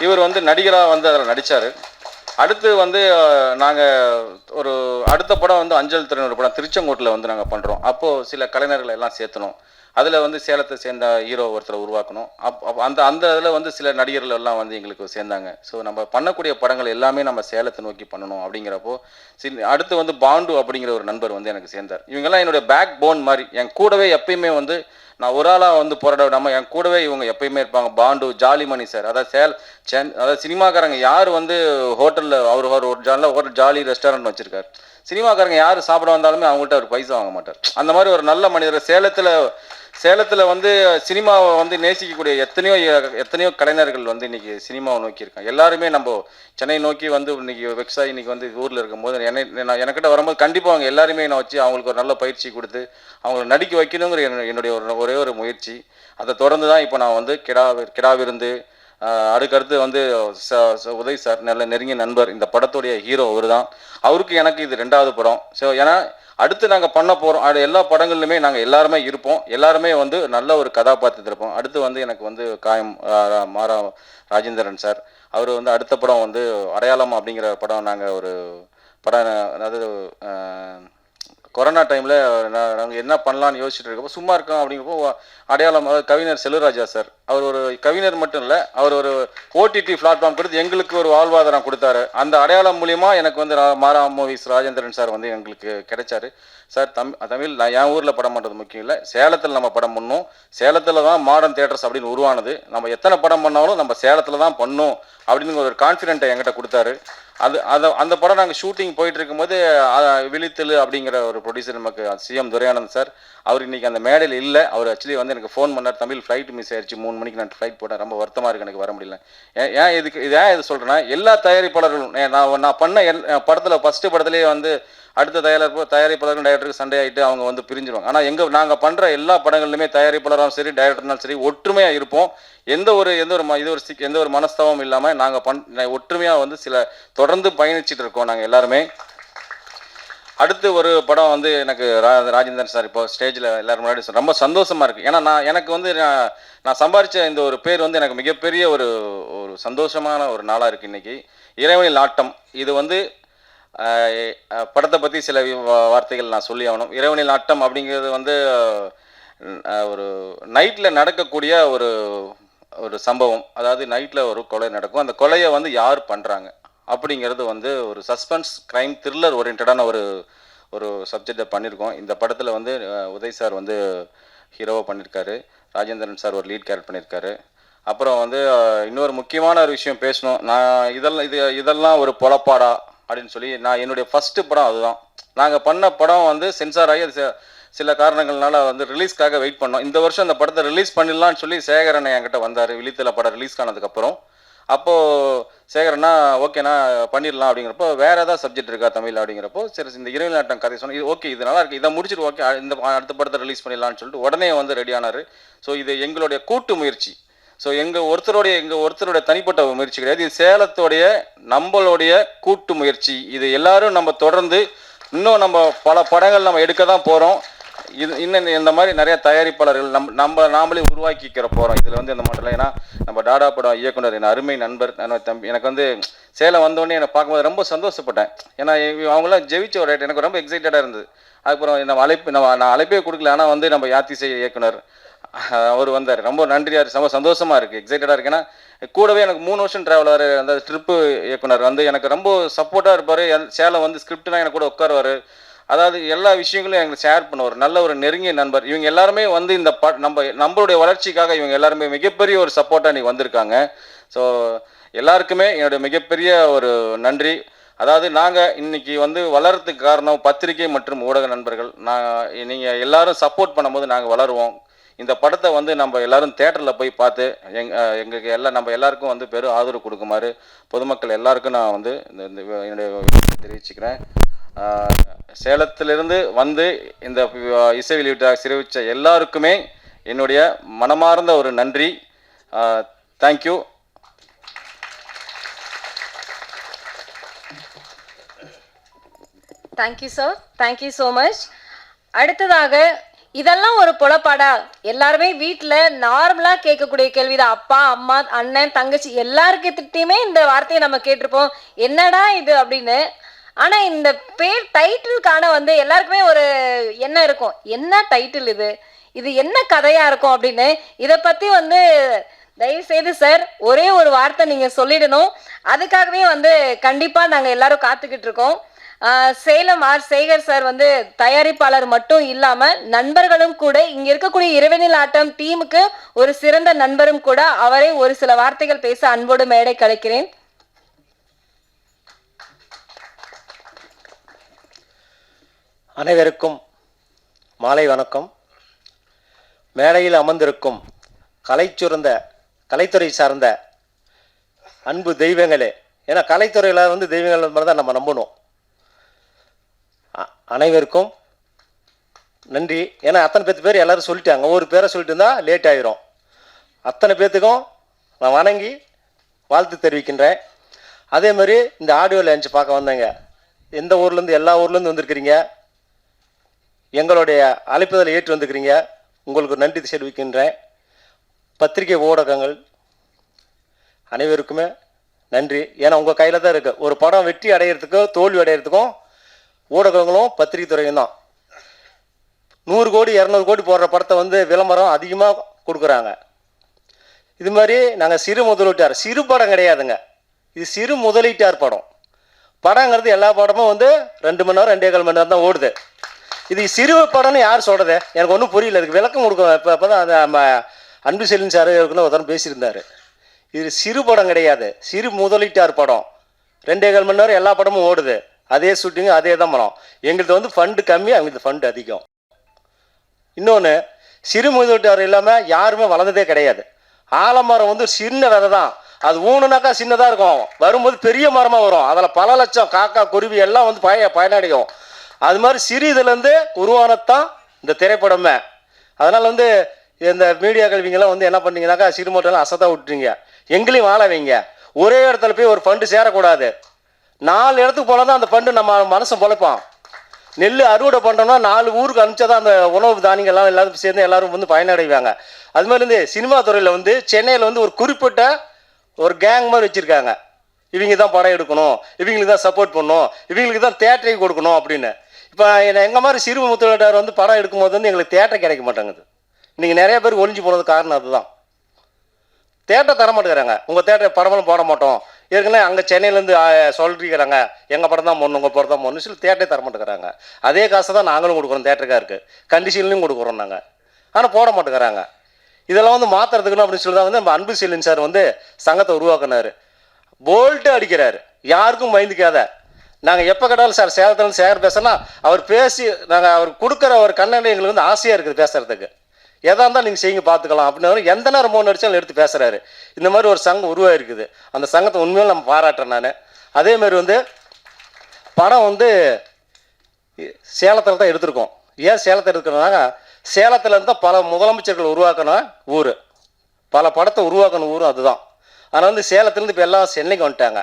S4: இவர் வந்து நடிகராக வந்து அதில் நடித்தார். அடுத்து வந்து நாங்கள் அடுத்த படம் வந்து அஞ்சல் திறன் ஒரு படம் திருச்செங்கோட்டில் வந்து நாங்கள் பண்ணுறோம். அப்போது சில கலைஞர்களை எல்லாம் சேர்த்தணும். அதில் வந்து சேலத்தை சேர்ந்த ஹீரோ ஒருத்தரை உருவாக்கணும். அந்த இதில் வந்து சில நடிகர்கள் எல்லாம் வந்து எங்களுக்கு சேர்ந்தாங்க. ஸோ நம்ம பண்ணக்கூடிய படங்கள் எல்லாமே நம்ம சேலத்தை நோக்கி பண்ணணும். அப்படிங்கிறப்போ அடுத்து வந்து பாண்டு அப்படிங்கிற ஒரு நண்பர் வந்து எனக்கு சேர்ந்தார். இவங்கெல்லாம் என்னுடைய பேக் போன் மாதிரி, என் கூடவே எப்பயுமே வந்து நான் ஒரு ஆளாக வந்து போராட விடாமல் என் கூடவே இவங்க எப்பயுமே இருப்பாங்க. பாண்டு, ஜாலிமணி சார், அதாவது சினிமாக்காரங்க யார் வந்து ஹோட்டலில் அவர் ஒரு ஹோட்டல் ஜாலி ரெஸ்டாரண்ட் வச்சுருக்கார். சினிமாக்காரங்க யார் சாப்பிட வந்தாலுமே அவங்கள்ட்ட ஒரு பைசா வாங்க மாட்டார். அந்த மாதிரி ஒரு நல்ல மனிதர்.
S17: சேலத்தில் வந்து சினிமாவை வந்து நேசிக்கக்கூடிய எத்தனையோ கலைஞர்கள் வந்து இன்றைக்கி சினிமாவை நோக்கி இருக்காங்க. எல்லாருமே நம்ம சென்னை நோக்கி வந்து இன்றைக்கி வெக்ஸாகி இன்றைக்கி வந்து ஊரில் இருக்கும்போது எனக்கிட்ட வரும்போது கண்டிப்பாக அவங்க எல்லாருமே நான் வச்சு அவங்களுக்கு ஒரு நல்ல பயிற்சி கொடுத்து அவங்களை நடிக்க வைக்கணுங்கிற என்னுடைய ஒரே ஒரு முயற்சி. அதை தொடர்ந்து தான் இப்போ நான் வந்து கிடா விருந்து அதுக்கடுத்து வந்து உதய் சார் நல்ல நெருங்கிய நண்பர், இந்த படத்துடைய ஹீரோ அவர் தான். அவருக்கு எனக்கு இது 2வது படம். ஸோ ஏன்னா அடுத்து நாங்கள் பண்ண போகிறோம், அது எல்லா படங்கள்லையுமே நாங்கள் எல்லாருமே இருப்போம், எல்லாருமே வந்து நல்ல ஒரு கதாபாத்திரத்தில் இருப்போம். அடுத்து வந்து எனக்கு வந்து மாறா ராஜேந்திரன் சார், அவர் வந்து அடுத்த படம் வந்து அடையாளம் அப்படிங்கிற படம் நாங்கள் ஒரு படம், அதாவது கொரோனா டைமில் நாங்கள் என்ன பண்ணலான்னு யோசிச்சுட்டு இருக்கப்போ சும்மா இருக்கோம் அப்படிங்கிறப்போ அடையாளம், கவிஞர் செல்வராஜா சார், அவர் ஒரு கவிஞர் மட்டும் இல்லை, அவர் ஒரு ஓடிடி பிளாட்ஃபார்ம் கொடுத்து எங்களுக்கு ஒரு வாழ்வாதாரம் கொடுத்தாரு. அந்த அடையாளம் மூலியமாக எனக்கு வந்து மாறா மூவிஸ் ராஜேந்திரன் சார் வந்து எங்களுக்கு கிடைச்சாரு. சார் தமிழ் நான் என் ஊரில் படம் பண்ணுறது முக்கியம் இல்லை, சேலத்தில் நம்ம படம் பண்ணோம், சேலத்தில் தான் மாடர்ன் தியேட்டர்ஸ் அப்படின்னு உருவானது, நம்ம எத்தனை படம் பண்ணாலும் நம்ம சேலத்தில் தான் பண்ணோம் அப்படின்னு ஒரு கான்ஃபிடென்ட்டை என்கிட்ட கொடுத்தாரு. அந்த படம் நாங்கள் ஷூட்டிங் போயிட்டு இருக்கும்போது விழித்தெழு அப்படிங்கிற ஒரு ப்ரொடியூசர் நமக்கு சிஎம் துரையானந்த் சார், அவர் இன்றைக்கி அந்த மேடையில் இல்லை. அவர் ஆக்சுவலி வந்து எனக்கு ஃபோன் பண்ணார், தமிழ் ஃப்ளைட் மிஸ் ஆயிடுச்சு, 3 மணிக்கு நான் ஃப்ளைட் போட்டேன், ரொம்ப வருத்தமாக இருக்குது, எனக்கு வர முடியல. இது சொல்கிறேன்னா எல்லா தயாரிப்பாளர்களும் நான் பண்ண படத்தில் ஃபஸ்ட்டு படத்துலேயே வந்து அடுத்த தயாரிப்பாளர்கள் டைரக்டருக்கு சண்டை ஆகிட்டு அவங்க வந்து பிரிஞ்சிருவாங்க. ஆனால் நாங்கள் பண்ணுற எல்லா படங்கள்லையுமே தயாரிப்பாளரும் சரி டைரக்டர்னாலும் சரி ஒற்றுமையாக இருப்போம். எந்த ஒரு மனஸ்தாபம் இல்லாமல் நாங்கள் ஒற்றுமையாக வந்து தொடர்ந்து பயணிச்சுட்டு இருக்கோம் நாங்கள் எல்லாருமே. அடுத்து ஒரு படம் வந்து எனக்கு ராஜேந்திரன் சார் இப்போ ஸ்டேஜில் எல்லோரும் முன்னாடி ரொம்ப சந்தோஷமாக இருக்குது. ஏன்னா எனக்கு வந்து நான் சம்பாதிச்ச இந்த ஒரு பேர் வந்து எனக்கு மிகப்பெரிய ஒரு சந்தோஷமான ஒரு நாளாக இருக்குது இன்றைக்கி. இறைவனில் ஆட்டம், இது வந்து படத்தை பற்றி சில வார்த்தைகள் நான் சொல்லி ஆகணும். இறைவனில் ஆட்டம் அப்படிங்கிறது வந்து ஒரு நைட்டில் நடக்கக்கூடிய ஒரு சம்பவம். அதாவது நைட்டில் ஒரு கொலை நடக்கும், அந்த கொலையை வந்து யார் பண்ணுறாங்க அப்படிங்கிறது வந்து ஒரு சஸ்பென்ஸ் கிரைம் த்ரில்லர் ஓரியன்டான ஒரு சப்ஜெக்டை பண்ணியிருக்கோம். இந்த படத்தில் வந்து உதய் சார் வந்து ஹீரோவாக பண்ணியிருக்காரு, ராஜேந்திரன் சார் ஒரு லீட் கேரக்டர் பண்ணியிருக்காரு. அப்புறம் வந்து இன்னொரு முக்கியமான ஒரு விஷயம் பேசணும். நான் இதெல்லாம் ஒரு பொலப்பாடா அப்படின்னு சொல்லி என்னுடைய ஃபஸ்ட்டு படம் அதுதான். நாங்கள் பண்ண படம் வந்து சென்சார் ஆகி அது சில காரணங்கள்னால வந்து ரிலீஸ்க்காக வெயிட் பண்ணோம். இந்த வருஷம் அந்த படத்தை ரிலீஸ் பண்ணிடலான்னு சொல்லி சேகரனை என்கிட்ட வந்தார் விழித்தல படம் ரிலீஸ் ஆனதுக்கப்புறம். அப்போது சேகரனா ஓகேண்ணா பண்ணிடலாம் அப்படிங்கிறப்போ வேறு ஏதாவது சப்ஜெக்ட் இருக்கா தமிழ் அப்படிங்கிறப்போ சரி இந்த இறைவனில் ஆட்டம் கதை சொன்னால் இது ஓகே, இது நல்லா இருக்குது, இதை முடிச்சுட்டு ஓகே இந்த அடுத்த படத்தை ரிலீஸ் பண்ணிடலான்னு சொல்லிட்டு உடனே வந்து ரெடி ஆனார். ஸோ இது எங்களுடைய கூட்டு முயற்சி. ஸோ எங்கள் ஒருத்தருடைய தனிப்பட்ட முயற்சி கிடையாது, இது சேலத்தோடைய நம்மளுடைய கூட்டு முயற்சி. இது எல்லாரும் நம்ம தொடர்ந்து இன்னும் நம்ம பல படங்கள் நம்ம எடுக்க தான் போகிறோம். இன்னும் இந்த மாதிரி நிறைய தயாரிப்பாளர்கள் நாமளே உருவாக்கிக்கிற போகிறோம். இதில் வந்து இந்த மாடல ஏன்னா நம்ம டாடா படம் இயக்குனர் என் அருமை நண்பர் தம்பி எனக்கு வந்து சேலம் வந்தோடனே என்னை பார்க்கும்போது ரொம்ப சந்தோஷப்பட்டேன். ஏன்னா அவங்களாம் ஜெயிச்ச ஒரு ரைட் எனக்கு ரொம்ப எக்ஸைட்டடாக இருந்தது. அதுக்கப்புறம் நான் அழைப்பே கொடுக்கல, ஆனால் வந்து நம்ம யாத்திசை இயக்குனர் அவர் வந்தார், ரொம்ப நன்றியாக ரொம்ப சந்தோஷமாக இருக்குது, எக்ஸைட்டடாக இருக்கு. ஏன்னா கூடவே எனக்கு 3 வருஷம் ட்ராவலர் அந்த ட்ரிப்பு இயக்குனர் வந்து எனக்கு ரொம்ப சப்போர்ட்டாக இருப்பார். சேலம் வந்து ஸ்கிரிப்ட்லாம் எனக்கு கூட உட்காருவார், அதாவது எல்லா விஷயங்களும் எங்களுக்கு ஷேர் பண்ணுவார், நல்ல ஒரு நெருங்கிய நண்பர். இவங்க எல்லாருமே வந்து இந்த நம்மளுடைய வளர்ச்சிக்காக இவங்க எல்லாருமே மிகப்பெரிய ஒரு சப்போர்ட்டாக இன்றைக்கி வந்திருக்காங்க. ஸோ எல்லாருக்குமே என்னுடைய மிகப்பெரிய ஒரு நன்றி. அதாவது நாங்கள் இன்னைக்கு வந்து வளர்கிறதுக்கு காரணம் பத்திரிகை மற்றும் ஊடக நண்பர்கள். நீங்கள் எல்லாரும் சப்போர்ட் பண்ணும்போது நாங்கள் வளருவோம். இந்த படத்தை வந்து நம்ம எல்லாரும் தேட்டரில் போய் பார்த்து எங்களுக்கு நம்ம எல்லாருக்கும் வந்து பெரும் ஆதரவு கொடுக்குமாறு பொதுமக்கள் எல்லாருக்கும் நான் வந்து என்னுடைய தெரிவிச்சுக்கிறேன். சேலத்திலிருந்து வந்து இந்த இசை வெளியீட்டாக சிறப்பிச்ச எல்லாருக்குமே என்னுடைய மனமார்ந்த ஒரு நன்றி. Thank you.
S2: Thank you sir, thank you so much. அடுத்ததாக இதெல்லாம் ஒரு பொழப்பாடா, எல்லாருமே வீட்டில் நார்மலாக கேட்கக்கூடிய கேள்விதான். அப்பா அம்மா அண்ணன் தங்கச்சி எல்லாருக்கிட்டையுமே இந்த வார்த்தையை நம்ம கேட்டிருப்போம், என்னடா இது அப்படின்னு. ஆனால் இந்த பேர் டைட்டிலுக்கான வந்து எல்லாருக்குமே ஒரு எண்ணம் இருக்கும், என்ன டைட்டில் இது என்ன கதையாக இருக்கும் அப்படின்னு. இதை பற்றி வந்து தயவுசெய்து சார் ஒரே ஒரு வார்த்தை நீங்கள் சொல்லிடணும். அதுக்காகவே வந்து கண்டிப்பாக நாங்கள் எல்லாரும் காத்துக்கிட்டு இருக்கோம். சேலம் ஆர் சேகர் சார் வந்து தயாரிப்பாளர் மட்டும் இல்லாமல் நண்பர்களும் கூட, இங்கே இருக்கக்கூடிய இறைவனில் ஆட்டம் டீமுக்கு ஒரு சிறந்த நண்பரும் கூட. அவரை ஒரு சில வார்த்தைகள் பேச அன்போடு மேடை கலைக்கிறேன்.
S12: அனைவருக்கும் மாலை வணக்கம்.
S18: மேடையில் அமர்ந்திருக்கும் கலைத்துறை சார்ந்த அன்பு தெய்வங்களே, ஏன்னா கலைத்துறையில் வந்து தெய்வங்கள் மாதிரி தான் நம்ம நம்பணும். அனைவருக்கும் நன்றி. ஏன்னா அத்தனை பேர் எல்லோரும் சொல்லிட்டாங்க, ஒரு பேரை சொல்லிட்டு இருந்தால் லேட் ஆகிரும். அத்தனை பேர்த்துக்கும் நான் வணங்கி வாழ்த்து தெரிவிக்கின்றேன். அதே மாதிரி இந்த ஆடியோ லான்ச் பார்க்க வந்தேங்க, எந்த ஊர்லேருந்து எல்லா ஊர்லேருந்து வந்திருக்கிறீங்க, எங்களுடைய அழைப்புதலை ஏற்று வந்துக்கிறீங்க, உங்களுக்கு நன்றி தெரிவிக்கின்றேன். பத்திரிகை ஊடகங்கள் அனைவருக்குமே நன்றி. ஏன்னா உங்கள் கையில் தான் இருக்குது. ஒரு படம் வெற்றி அடையிறதுக்கும் தோல்வி அடையிறதுக்கும் ஊடகங்களும் பத்திரிகை துறையும் தான். 100 கோடி 200 கோடி போடுற படத்தை வந்து விளம்பரம் அதிகமாக கொடுக்குறாங்க. இது மாதிரி நாங்கள் சிறு முதலீட்டார், சிறு படம் கிடையாதுங்க, இது சிறு முதலீட்டார் படம். படங்கிறது எல்லா படமும் வந்து 2 மணி நேரம் 2.25 மணி நேரம் தான் ஓடுது. இது சிறு படம்னு யார் சொல்கிறது? எனக்கு ஒன்றும் புரியல. இதுக்கு விளக்கம் கொடுக்க இப்போ தான் நம்ம அன்பு செல்வன் சார் இருக்குன்னு ஒருத்தரம் பேசியிருந்தார். இது சிறு படம் கிடையாது, சிறு முதலீட்டார் படம். 2.25 மணி நேரம் எல்லா படமும் ஓடுது, அதே ஷூட்டிங்கு அதே தான் படம். எங்களுக்கு வந்து ஃபண்டு கம்மி, அவங்களுக்கு ஃபண்டு அதிகம். இன்னொன்று, சிறு முதலீட்டார் இல்லாமல் யாருமே வளர்ந்ததே கிடையாது. ஆலமரம் வந்து சின்ன விதை தான், அது ஊனுனாக்கா சின்னதாக இருக்கும், வரும்போது பெரிய மரமாக வரும். அதில் பல லட்சம் காக்கா குருவி எல்லாம் வந்து பயனடையும். அது மாதிரி சிறு இதுலேருந்து உருவானத்தான் இந்த திரைப்படமே. அதனால் வந்து இந்த மீடியா கல்விங்கெல்லாம் வந்து என்ன பண்ணீங்கன்னாக்கா சிறு மூட்டைலாம் அசத்தா விட்டுறீங்க. எங்களையும் வாழ வைங்க. ஒரே இடத்துல போய் ஒரு ஃபண்டு சேரக்கூடாது. 4 இடத்துக்கு போனால் தான் அந்த ஃபண்டு நம்ம மனசை பொழைப்பான். நெல் அறுவடை பண்ணுறோம்னா 4 ஊருக்கு அனுப்பிச்சா தான் அந்த உணவு தானியங்கள்லாம் எல்லாரும் சேர்ந்து எல்லோரும் வந்து பயனடைவாங்க. அது மாதிரி வந்து சினிமா துறையில் வந்து சென்னையில் வந்து ஒரு குறிப்பிட்ட ஒரு கேங் மாதிரி வச்சுருக்காங்க. இவங்க தான் படம் எடுக்கணும், இவங்களுக்கு தான் சப்போர்ட் பண்ணணும், இவங்களுக்கு தான் தேட்டரை கொடுக்கணும் அப்படின்னு. இப்போ எங்கள் மாதிரி சிறு முதலீட்டார் வந்து படம் எடுக்கும்போது வந்து எங்களுக்கு தேட்டர் கிடைக்க மாட்டேங்குது. இன்றைக்கி நிறைய பேர் ஒழிஞ்சு போனது காரணம் அதுதான். தேட்டர் தர மாட்டேங்கிறாங்க. உங்கள் தேட்டர் படமெல்லாம் போட மாட்டோம், ஏற்கனவே அங்கே சென்னையிலேருந்து சொல்லிக்கிறாங்க எங்கள் படம் தான் போடணும், உங்கள் படம் தான் போடணும் சொல்லி தேட்டரே தர மாட்டேங்கிறாங்க. அதே காசை தான் நாங்களும் கொடுக்குறோம், தேட்டருக்காருக்கு கண்டிஷன்லையும் கொடுக்குறோம் நாங்கள். ஆனால் போட மாட்டேங்கிறாங்க. இதெல்லாம் வந்து மாற்றுறதுக்குன்னு அப்படின்னு சொல்லி தான் வந்து நம்ம அன்பு செல்வன் சார் வந்து சங்கத்தை உருவாக்குனார். போல்ட்டு அடிக்கிறாரு, யாருக்கும் பயந்துக்காத. நாங்கள் எப்போ கேட்டாலும் சார் சேலத்துலேருந்து சேகர் பேசுனா அவர் பேசி நாங்கள் அவர் கொடுக்குற ஒரு கண்ணனை எங்களுக்கு வந்து ஆசையாக இருக்குது பேசுகிறதுக்கு. எதாக இருந்தால் நீங்கள் செய்யுங்க பார்த்துக்கலாம் அப்படின்னு எந்த நேரம் 3 அடிச்சாலும் எடுத்து பேசுகிறாரு. இந்த மாதிரி ஒரு சங்கம் உருவாயிருக்குது. அந்த சங்கத்தை உண்மையிலும் நம்ம பாராட்டுறேன் நான். அதேமாதிரி வந்து படம் வந்து சேலத்தில் தான் எடுத்திருக்கோம். ஏன் சேலத்தை எடுக்கிறோம்னாங்க, சேலத்துலேருந்து தான் பல முதலமைச்சர்கள் உருவாக்கின ஊர், பல படத்தை உருவாக்கின ஊரும் அதுதான். அதனால் வந்து சேலத்துலேருந்து இப்போ எல்லாம் சென்னைக்கு வந்துட்டாங்க.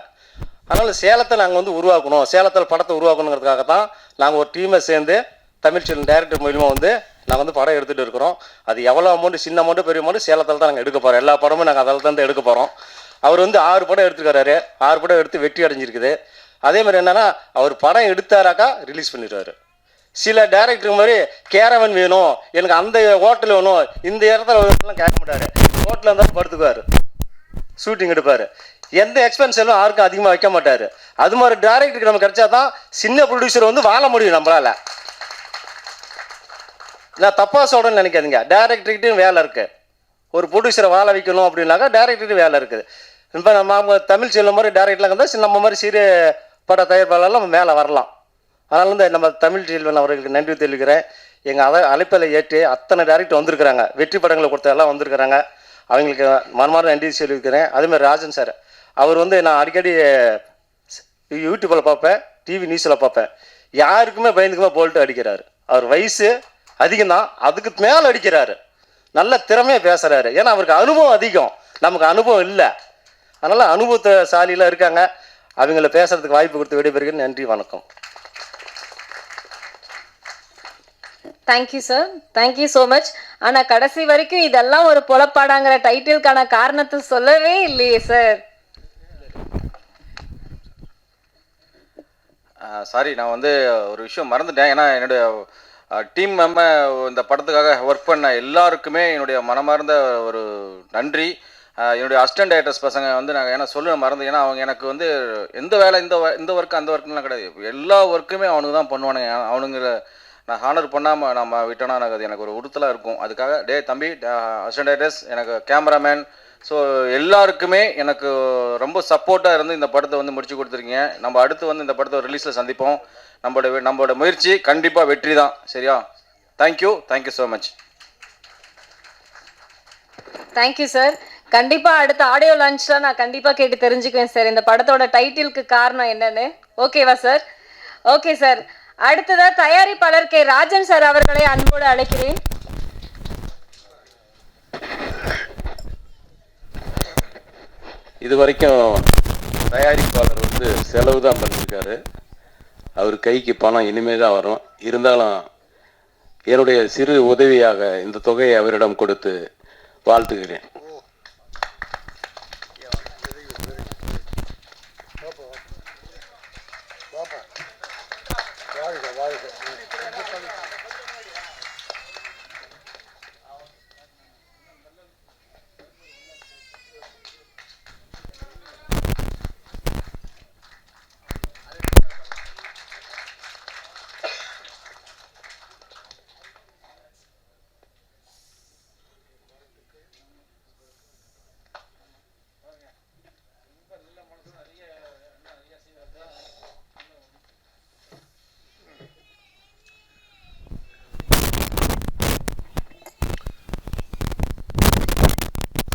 S18: அதனால் சேலத்தை நாங்கள் வந்து உருவாக்கணும், சேலத்தில் படத்தை உருவாக்கணுங்கிறதுக்காக தான் நாங்கள் ஒரு டீமை சேர்ந்து தமிழ்ச்செல்வன் டைரக்டர் மூலிமா வந்து நாங்கள் வந்து படம் எடுத்துகிட்டு இருக்கிறோம். அது எவ்வளோ அமௌண்ட்டு, சின்ன அமௌண்ட்டு பெரிய அமௌண்ட்டு, சேலத்தில் தான் நாங்கள் எடுக்க போகிறோம். எல்லா படமும் நாங்கள் அதில் தான் எடுக்க போகிறோம். அவர் வந்து 6 படம் எடுத்துக்கிறாரு, 6 படம் எடுத்து வெற்றி அடைஞ்சிருக்குது. அதே மாதிரி என்னென்னா அவர் படம் எடுத்தாராக்கா ரிலீஸ் பண்ணிடுவார். சில டைரக்டர் மாதிரி கேரவன் வேணும், எனக்கு அந்த ஹோட்டல் வேணும், இந்த இடத்துல வேணும்லாம் கேட்க மாட்டார். ஹோட்டலில் இருந்தாலும் படுத்துக்குவார், ஷூட்டிங் எடுப்பார். எந்த எக்ஸ்பென்ஸ் எல்லாம் யாருக்கும் அதிகமாக வைக்க மாட்டார். அது மாதிரி டைரக்டருக்கு நம்ம கிடைச்சா தான் சின்ன ப்ரொடியூசர் வந்து வாழ முடியும் நம்மளால். நான் தப்பாக சொல்கிறேன்னு நினைக்காதீங்க, டைரக்டர்கிட்டையும் வேலை இருக்குது. ஒரு ப்ரொடியூசரை வாழ வைக்கணும் அப்படின்னாக்கா டைரக்டர்கிட்ட வேலை இருக்குது. இப்போ நம்ம தமிழ் செல்வம் மாதிரி டைரக்டர்லாம் இருந்தால் நம்ம மாதிரி சிறு பட தயாரிப்பாளர்லாம் நம்ம மேலே வரலாம். அதனால வந்து நம்ம தமிழ் செல்வன் அவர்களுக்கு நன்றி தெரிவிக்கிறேன். எங்கள் அழைப்பில் ஏற்று அத்தனை டைரக்டர் வந்திருக்கிறாங்க, வெற்றி படங்களை கொடுத்த எல்லாம் வந்திருக்கிறாங்க. அவங்களுக்கு மனமார்ந்த நன்றி தெரிவிக்கிறேன். அதேமாதிரி ராஜன் சார், அவர் வந்து நான் அடிக்கடி யூடியூப்பில் பார்ப்பேன், டிவி நியூஸில் பார்ப்பேன். யாருக்குமே பயந்துக்குமே போல்ட்டு அடிக்கிறாரு. அவர் வயசு அதிகம்தான், அதுக்கு மேலே அடிக்கிறாரு. நல்ல திறமையாக பேசுகிறாரு. ஏன்னா அவருக்கு அனுபவம் அதிகம், நமக்கு அனுபவம் இல்லை. அதனால் அனுபவசாலிலாம் இருக்காங்க. அவங்கள பேசுகிறதுக்கு வாய்ப்பு கொடுத்து விடைபெறுகிறேன். நன்றி, வணக்கம்.
S2: Thank you sir, thank you so much. ஆனால் கடைசி வரைக்கும் இதெல்லாம் ஒரு பொழப்பாடாங்கிற டைட்டிலுக்கான காரணத்தை சொல்லவே இல்லையே சார்.
S17: சாரி, நான் வந்து ஒரு விஷயம் மறந்துட்டேன். ஏன்னா என்னுடைய டீம் மெம்பர் இந்த படத்துக்காக ஒர்க் பண்ண எல்லாருக்குமே என்னுடைய மனமார்ந்த ஒரு நன்றி. என்னுடைய அசிஸ்டன்ட் டைரக்டர்ஸ் பசங்க வந்து நாங்கள் ஏன்னா சொல்ல மறந்து, ஏன்னா அவங்க எனக்கு வந்து எந்த வேலை இந்த ஒர்க்கு அந்த ஒர்க்குலாம் கிடையாது, எல்லா ஒர்க்குமே அவனுக்கு தான் பண்ணுவானுங்க. அவனுங்கிற நான் ஹானர் பண்ணாமல் நம்ம விட்டோன்னா எனக்கு எனக்கு ஒரு உறுத்தலாக இருக்கும். அதுக்காக தம்பி அசிஸ்டன்ட் டைரக்டர்ஸ், எனக்கு கேமராமேன், ஸோ எல்லாருக்குமே எனக்கு ரொம்ப சப்போர்ட்டாக இருந்து இந்த படத்தை வந்து முடிச்சு கொடுத்துருக்கீங்க. நம்ம அடுத்து வந்து இந்த படத்தை ரிலீஸில் சந்திப்போம். நம்மளோட முயற்சி கண்டிப்பாக வெற்றி தான். சரியா? Thank you so much.
S2: Thank you sir. கண்டிப்பாக அடுத்த ஆடியோ லான்ச்சில் நான் கண்டிப்பாக கேட்டு தெரிஞ்சுக்குவேன் சார் இந்த படத்தோட டைட்டிலுக்கு காரணம் என்னன்னு. ஓகேவா சார்? Okay sir. அடுத்ததாக தயாரிப்பாளர் கே ராஜன் சார் அவர்களை அன்போடு அழைக்கிறேன்.
S8: இது வரைக்கும் தயாரிப்பாளர் செலவு தான் பண்ணியிருக்காரு. அவர் கைக்கு பணம் இனிமே தான் வரும். இருந்தாலும் என்னுடைய சிறு உதவியாக இந்த தொகையை அவரிடம் கொடுத்து வாழ்த்துகிறேன்.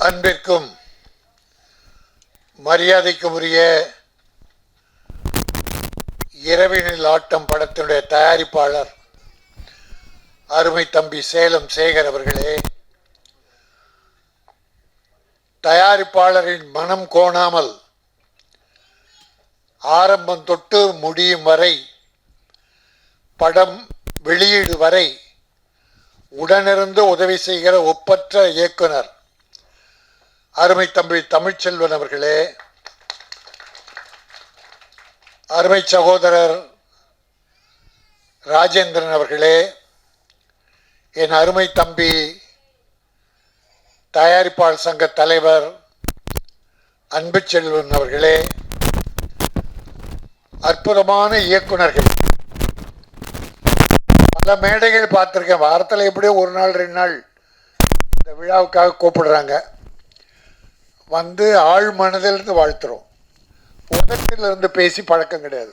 S19: அன்பிற்கும் மரியாதைக்கும் உரிய இரவினில் ஆட்டம் படத்தினுடைய தயாரிப்பாளர் அருமை தம்பி சேலம் சேகர் அவர்களே, தயாரிப்பாளரின் மனம் கோணாமல் ஆரம்பம் தொட்டு முடியும் வரை, படம் வெளியீடு வரை உடனிருந்து உதவி செய்கிற ஒப்பற்ற இயக்குனர் அருமை தம்பி தமிழ்ச்செல்வன் அவர்களே, அருமை சகோதரர் ராஜேந்திரன் அவர்களே, என் அருமை தம்பி தயாரிப்பாளர் சங்க தலைவர் அன்பு செல்வன் அவர்களே, அற்புதமான இயக்குனர்கள். பல மேடைகள் பார்த்துருக்கேன். வாரத்தில் எப்படியோ ஒரு நாள் 2 நாள் இந்த விழாவுக்காக கூப்பிடுறாங்க. வந்து ஆழ் மனதிலிருந்து வாழ்த்துறோம். உதட்டிலிருந்து பேசி பழக்கம் கிடையாது.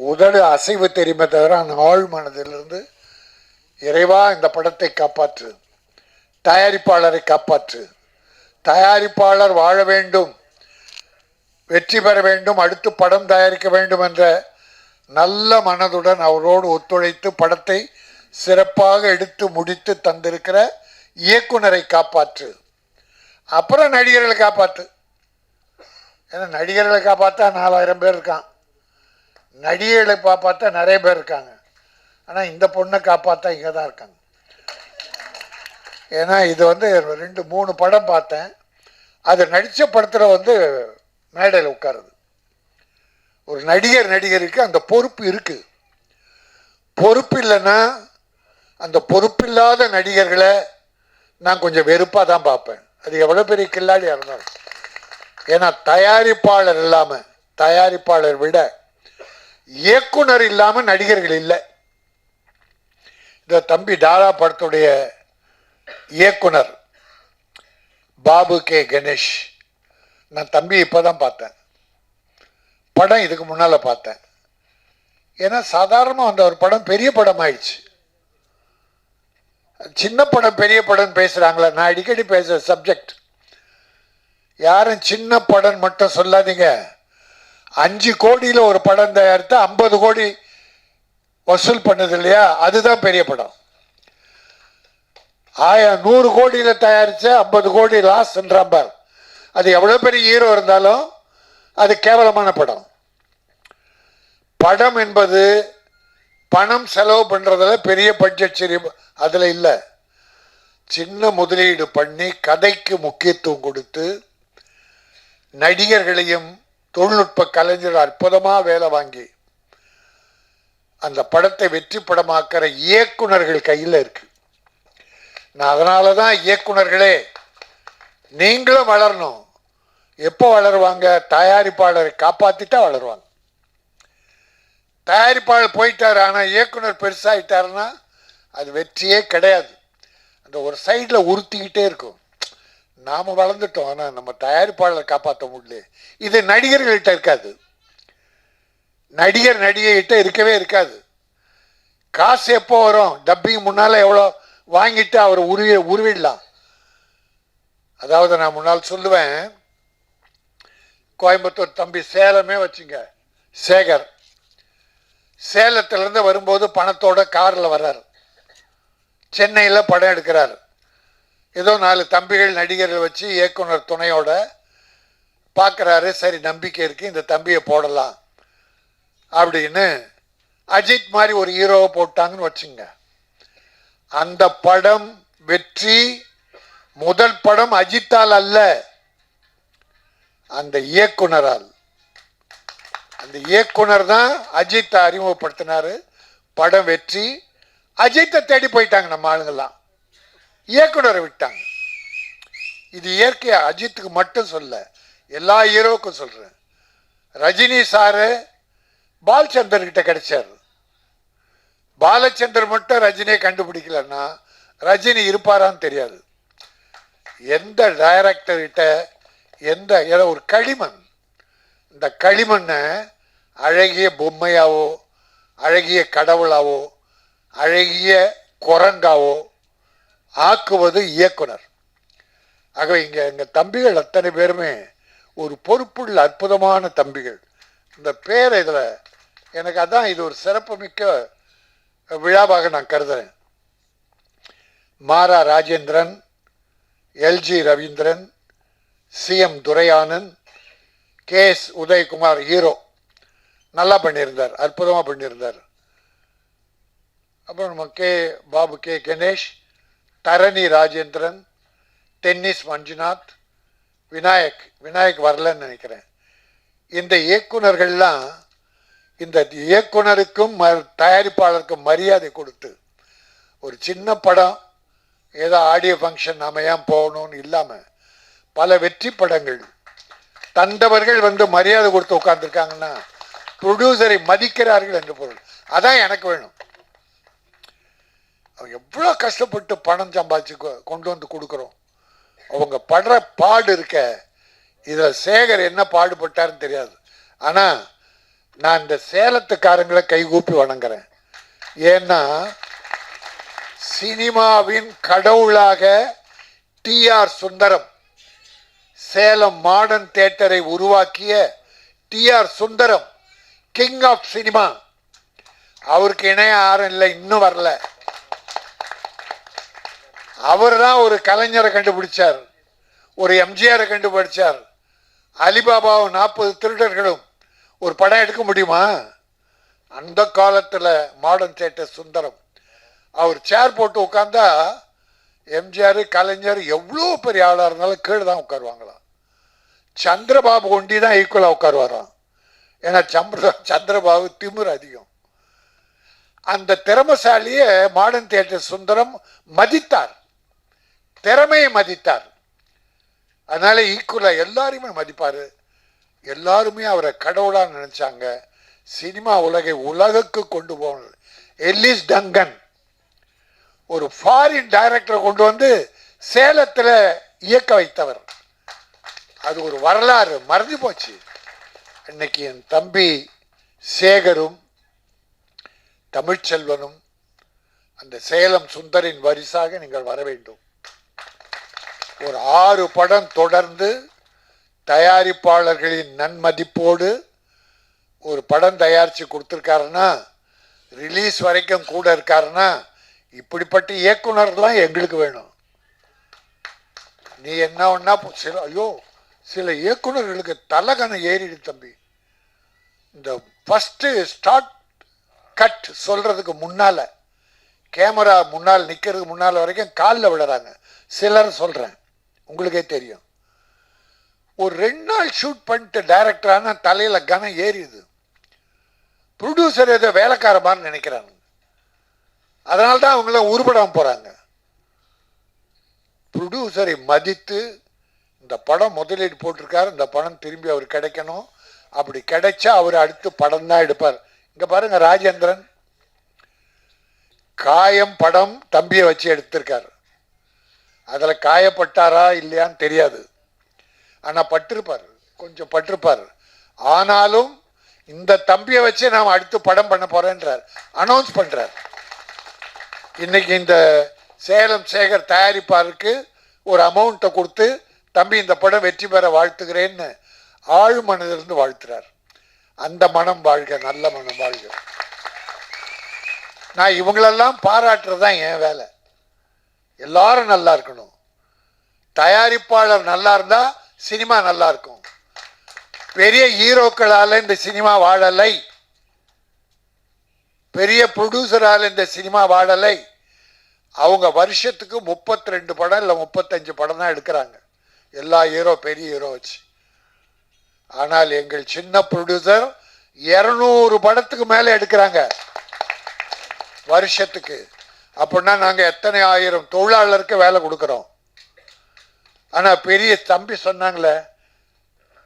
S19: உதடு அசைவு தெரியுமே தவிர அந்த ஆழ் மனதிலிருந்து இறைவா இந்த படத்தை காப்பாற்று, தயாரிப்பாளரை காப்பாற்று, தயாரிப்பாளர் வாழ வேண்டும், வெற்றி பெற வேண்டும், அடுத்து படம் தயாரிக்க வேண்டும் என்ற நல்ல மனதுடன் அவரோடு ஒத்துழைத்து படத்தை சிறப்பாக எடுத்து முடித்து தந்திருக்கிற இயக்குனரை காப்பாற்று. அப்புறம் நடிகர்களை காப்பாற்று. ஏன்னா நடிகர்களை காப்பாற்றா 4000 பேர் இருக்கான், நடிகைகளை காப்பாற்றா நிறைய பேர் இருக்காங்க. ஆனால் இந்த பொண்ணை காப்பாற்றா இங்கே தான் இருக்காங்க. ஏன்னா இது 2-3 படம் பார்த்தேன். அது நடித்த படத்தில் மேடையில் உட்காருது. ஒரு நடிகருக்கு அந்த பொறுப்பு இருக்குது. பொறுப்பு இல்லைன்னா அந்த பொறுப்பில்லாத நடிகர்களை நான் கொஞ்சம் வெறுப்பாக தான் பார்ப்பேன். அது எவ்வளோ பெரிய கில்லாடியாக இருந்தாலும். ஏன்னா தயாரிப்பாளர் இல்லாமல், தயாரிப்பாளர் விட இயக்குனர் இல்லாமல் நடிகர்கள் இல்லை. இந்த தம்பி தாரா படத்துடைய இயக்குனர் பாபு கே கணேஷ், நான் தம்பி இப்போ தான் பார்த்தேன். படம் இதுக்கு முன்னால் பார்த்தேன். ஏன்னா சாதாரணமாக அந்த ஒரு படம் பெரிய படம் ஆயிடுச்சு. சின்ன படம் பெரிய படம் பேசுகிறாங்களே, நான் அடிக்கடி பேசுகிற சப்ஜெக்ட். யாரும் சின்ன படம் மட்டும் சொல்லாதீங்க. 5 கோடியில் ஒரு படம் தயாரித்தா 50 கோடி வசூல் பண்ணது இல்லையா, அதுதான் பெரிய படம். 100 கோடியில் தயாரித்த 50 கோடி லாஸ்ன்றான் பார். அது எவ்வளோ பெரிய ஹீரோ இருந்தாலும் அது கேவலமான படம். படம் என்பது பணம் செலவு பண்ணுறதுல பெரிய பட்ஜெட் சரி அதில் இல்லை. சின்ன முதலீடு பண்ணி கதைக்கு முக்கியத்துவம் கொடுத்து நடிகர்களையும் தொழில்நுட்ப கலைஞர்கள் அற்புதமாக வேலை வாங்கி அந்த படத்தை வெற்றி படமாக்கிற இயக்குனர்கள் கையில் இருக்கு. நான் அதனால தான் இயக்குனர்களே நீங்களும் வளரணும். எப்போ வளருவாங்க? தயாரிப்பாளரை காப்பாற்றிட்டா வளருவாங்க. தயாரிப்பாளர் போயிட்டார், ஆனால் இயக்குனர் பெருசாகிட்டாருன்னா அது வெற்றியே கிடையாது. அந்த ஒரு சைடில் உறுத்திக்கிட்டே இருக்கும். நாம் வளர்ந்துட்டோம், ஆனால் நம்ம தயாரிப்பாளரை காப்பாற்ற முடியல. இது நடிகர்கள்கிட்ட இருக்காது. நடிகைகிட்ட இருக்கவே இருக்காது. காசு எப்போ வரும்? டப்பிங் முன்னால் எவ்வளோ வாங்கிட்டு அவர் உருவிடலாம். அதாவது நான் முன்னால் சொல்லுவேன், கோயம்புத்தூர் தம்பி சேலமே வச்சுங்க, சேகர் சேலத்திலேருந்து வரும்போது பணத்தோட காரில் வர்றார், சென்னையில் படம் எடுக்கிறார். ஏதோ 4 தம்பிகள் நடிகர்கள் வச்சு இயக்குனர் துணையோட பார்க்குறாரு. சரி, நம்பிக்கை இருக்குது, இந்த தம்பியை போடலாம் அப்படின்னு அஜித் மாதிரி ஒரு ஹீரோவை போட்டாங்கன்னு வச்சுங்க. அந்த படம் வெற்றி. முதல் படம் அஜித்தால் அல்ல, அந்த இயக்குனரால். அந்த இயக்குனர் தான் அஜித்தை அறிமுகப்படுத்தினாரு. படம் வெற்றி. அஜித்தை தேடி போயிட்டாங்க நம்ம ஆளுங்கெல்லாம், இயக்குனரை விட்டாங்க. இது இயற்கையா அஜித்துக்கு மட்டும் சொல்ல, எல்லா ஹீரோவுக்கும் சொல்றேன். ரஜினி சாரு பாலச்சந்தர் கிட்ட கிடைச்சார். பாலச்சந்தர் மட்டும் ரஜினியை கண்டுபிடிக்கலன்னா ரஜினி இருப்பாரான்னு தெரியாது. எந்த டைரக்டர் கிட்ட ஏதோ ஒரு களிமண், இந்த களிமண்ணை அழகிய பொம்மையாவோ, அழகிய கடவுளாவோ, அழகிய குரங்காவோ ஆக்குவது இயக்குனர். ஆகவே இங்கே எங்கள் தம்பிகள் அத்தனை பேருமே ஒரு பொறுப்புள்ள அற்புதமான தம்பிகள். இந்த பேர் இதில் எனக்கு அதான் இது ஒரு சிறப்புமிக்க விழாவாக நான் கருதுறேன். Mara Rajendran, LG Ravindran, CM Duraiyanand, KS Udayakumar hero நல்லா பண்ணியிருந்தார், அற்புதமாக பண்ணியிருந்தார். அப்புறம் நம்ம பாபு கணேஷ், தரணி ராஜேந்திரன், டென்னிஸ் மஞ்சுநாத், விநாயக் வரலன்னு நினைக்கிறேன். இந்த இயக்குனர்கள்லாம் இந்த இயக்குனருக்கும் தயாரிப்பாளருக்கும் மரியாதை கொடுத்து ஒரு சின்ன படம் ஏதோ ஆடியோ ஃபங்க்ஷன் நாம ஏன் போகணும்னு இல்லாமல் பல வெற்றி படங்கள் தந்தவர்கள் மரியாதை கொடுத்து உட்கார்ந்துருக்காங்கன்னா ப்ரொடியூசரை மதிக்கிறார்கள் என்று பொருள். அதான் எனக்கு வேணும். அவங்க எவ்வளோ கஷ்டப்பட்டு பணம் சம்பாதிச்சு கொண்டு வந்து கொடுக்குறோம். அவங்க படுற பாடு இருக்க, இதில் சேகர் என்ன பாடுபட்டாருன்னு தெரியாது. ஆனால் நான் இந்த சேலத்துக்காரங்களை கைகூப்பி வணங்குறேன். ஏன்னா சினிமாவின் கடவுளாக டிஆர் சுந்தரம், சேலம் மாடர்ன் தியேட்டரை உருவாக்கிய T R Sundaram, king of cinema, அவருக்கு இணைய யாரும் இல்லை, இன்னும் வரல. அவர் தான் ஒரு கலைஞரை கண்டுபிடிச்சார், ஒரு எம்ஜிஆரை கண்டுபிடிச்சார். அலிபாபாவும் 40 திருடர்களும் ஒரு படம் எடுக்க முடியுமா? அந்த காலத்தில் மாடர்ன் தியேட்டர் சுந்தரம். அவர் சேர் போட்டு உட்காந்தா எம்ஜிஆர் கலைஞர் எவ்வளோ பெரிய ஆளாக இருந்தாலும் கீழே தான் உட்காருவாங்களாம். சந்திரபாபு ஒண்டி தான் ஈக்குவலாக உட்காருவாராம். ஏன்னா சந்திரபாபு திமிர் அதிகம். அந்த திறமைசாலியை மாடர்ன் தியேட்டர் சுந்தரம் மதித்தார், திறமையை மதித்தார். அதனால ஈக்குவலாக எல்லாருமே மதிப்பார். எல்லாருமே அவரை கடவுளாக நினைச்சாங்க. சினிமா உலகை உலகுக்கு கொண்டு போனது எல்லிஸ் டங்கன், ஒரு ஃபாரின் டைரக்டரை கொண்டு வந்து சேலத்தில் இயக்க வைத்தவர். அது ஒரு வரலாறு, மறந்து போச்சு. இன்னைக்கு என் தம்பி சேகரும் தமிழ்ச்செல்வனும் அந்த சேலம் சுந்தரின் வரிசாக நீங்கள் வர வேண்டும். ஒரு 6 படம் தொடர்ந்து தயாரிப்பாளர்களின் நன்மதிப்போடு ஒரு படம் தயாரித்து கொடுத்துருக்காருன்னா, ரிலீஸ் வரைக்கும் கூட இருக்காருன்னா, இப்படிப்பட்ட இயக்குனர்லாம் எங்களுக்கு வேணும். நீ என்ன ஒன்னா சில இயக்குனர்களுக்கு தலைகணம் ஏறிடு தம்பி. இந்த ஃபஸ்ட்டு ஸ்டார்ட் கட் சொல்கிறதுக்கு முன்னால், கேமரா முன்னால் நிற்கிறதுக்கு முன்னால் வரைக்கும் காலில் விடுறாங்க சிலர். சொல்கிறேன், உங்களுக்கே தெரியும். ஒரு 2 நாள் ஷூட் பண்ணிட்டு டைரக்டரான தலையில் கனம் ஏறிது. ப்ரொடியூசர் ஏதோ வேலைக்கார மாதிரி நினைக்கிறாங்க. அதனால தான் அவங்களாம் உருப்படாமல் போகிறாங்க. ப்ரொடியூசரை மதித்து இந்த படம் முதலீடு போட்டிருக்காரு, இந்த படம் திரும்பி அவர் கிடைக்கணும். அப்படி கிடைச்சா அவர் அடுத்து படம் தான் எடுப்பார். இங்கே பாருங்க, ராஜேந்திரன் காயம் படம் தம்பியை வச்சு எடுத்திருக்காரு. அதில் காயப்பட்டாரா இல்லையான்னு தெரியாது, ஆனால் பட்டிருப்பார், கொஞ்சம் பட்டிருப்பார். ஆனாலும் இந்த தம்பியை வச்சு நாம் அடுத்து படம் பண்ண போறேன்றார், அனௌன்ஸ் பண்றார். இன்னைக்கு இந்த சேலம் சேகர் தயாரிப்பாருக்கு ஒரு அமௌண்ட்டை கொடுத்து தம்பி இந்த படம் வெற்றி பெற வாழ்த்துகிறேன்னு ஆழ் மனதிலிருந்து வாழ்த்துறார். அந்த மனம் வாழ்க, நல்ல மனம் வாழ்க. நான் இவங்களெல்லாம் பாராட்டுறது தான் என் வேலை. எல்லாரும் நல்லா இருக்கணும். தயாரிப்பாளர் நல்லா இருந்தா சினிமா நல்லா இருக்கும். பெரிய ஹீரோக்களால் இந்த சினிமா வாழலை, பெரிய ப்ரொடியூசரால் இந்த சினிமா வாழலை. அவங்க வருஷத்துக்கு 32 படம் இல்லை 35 படம் தான் எடுக்கிறாங்க, எல்லா ஹீரோ பெரிய ஹீரோ வச்சு. ஆனால் எங்கள் சின்ன ப்ரொடியூசர் 200 படத்துக்கு மேலே எடுக்கிறாங்க வருஷத்துக்கு. அப்படின்னா நாங்கள் எத்தனை ஆயிரம் தொழிலாளருக்கு வேலை கொடுக்குறோம். ஆனால் பெரிய தம்பி சொன்னாங்களே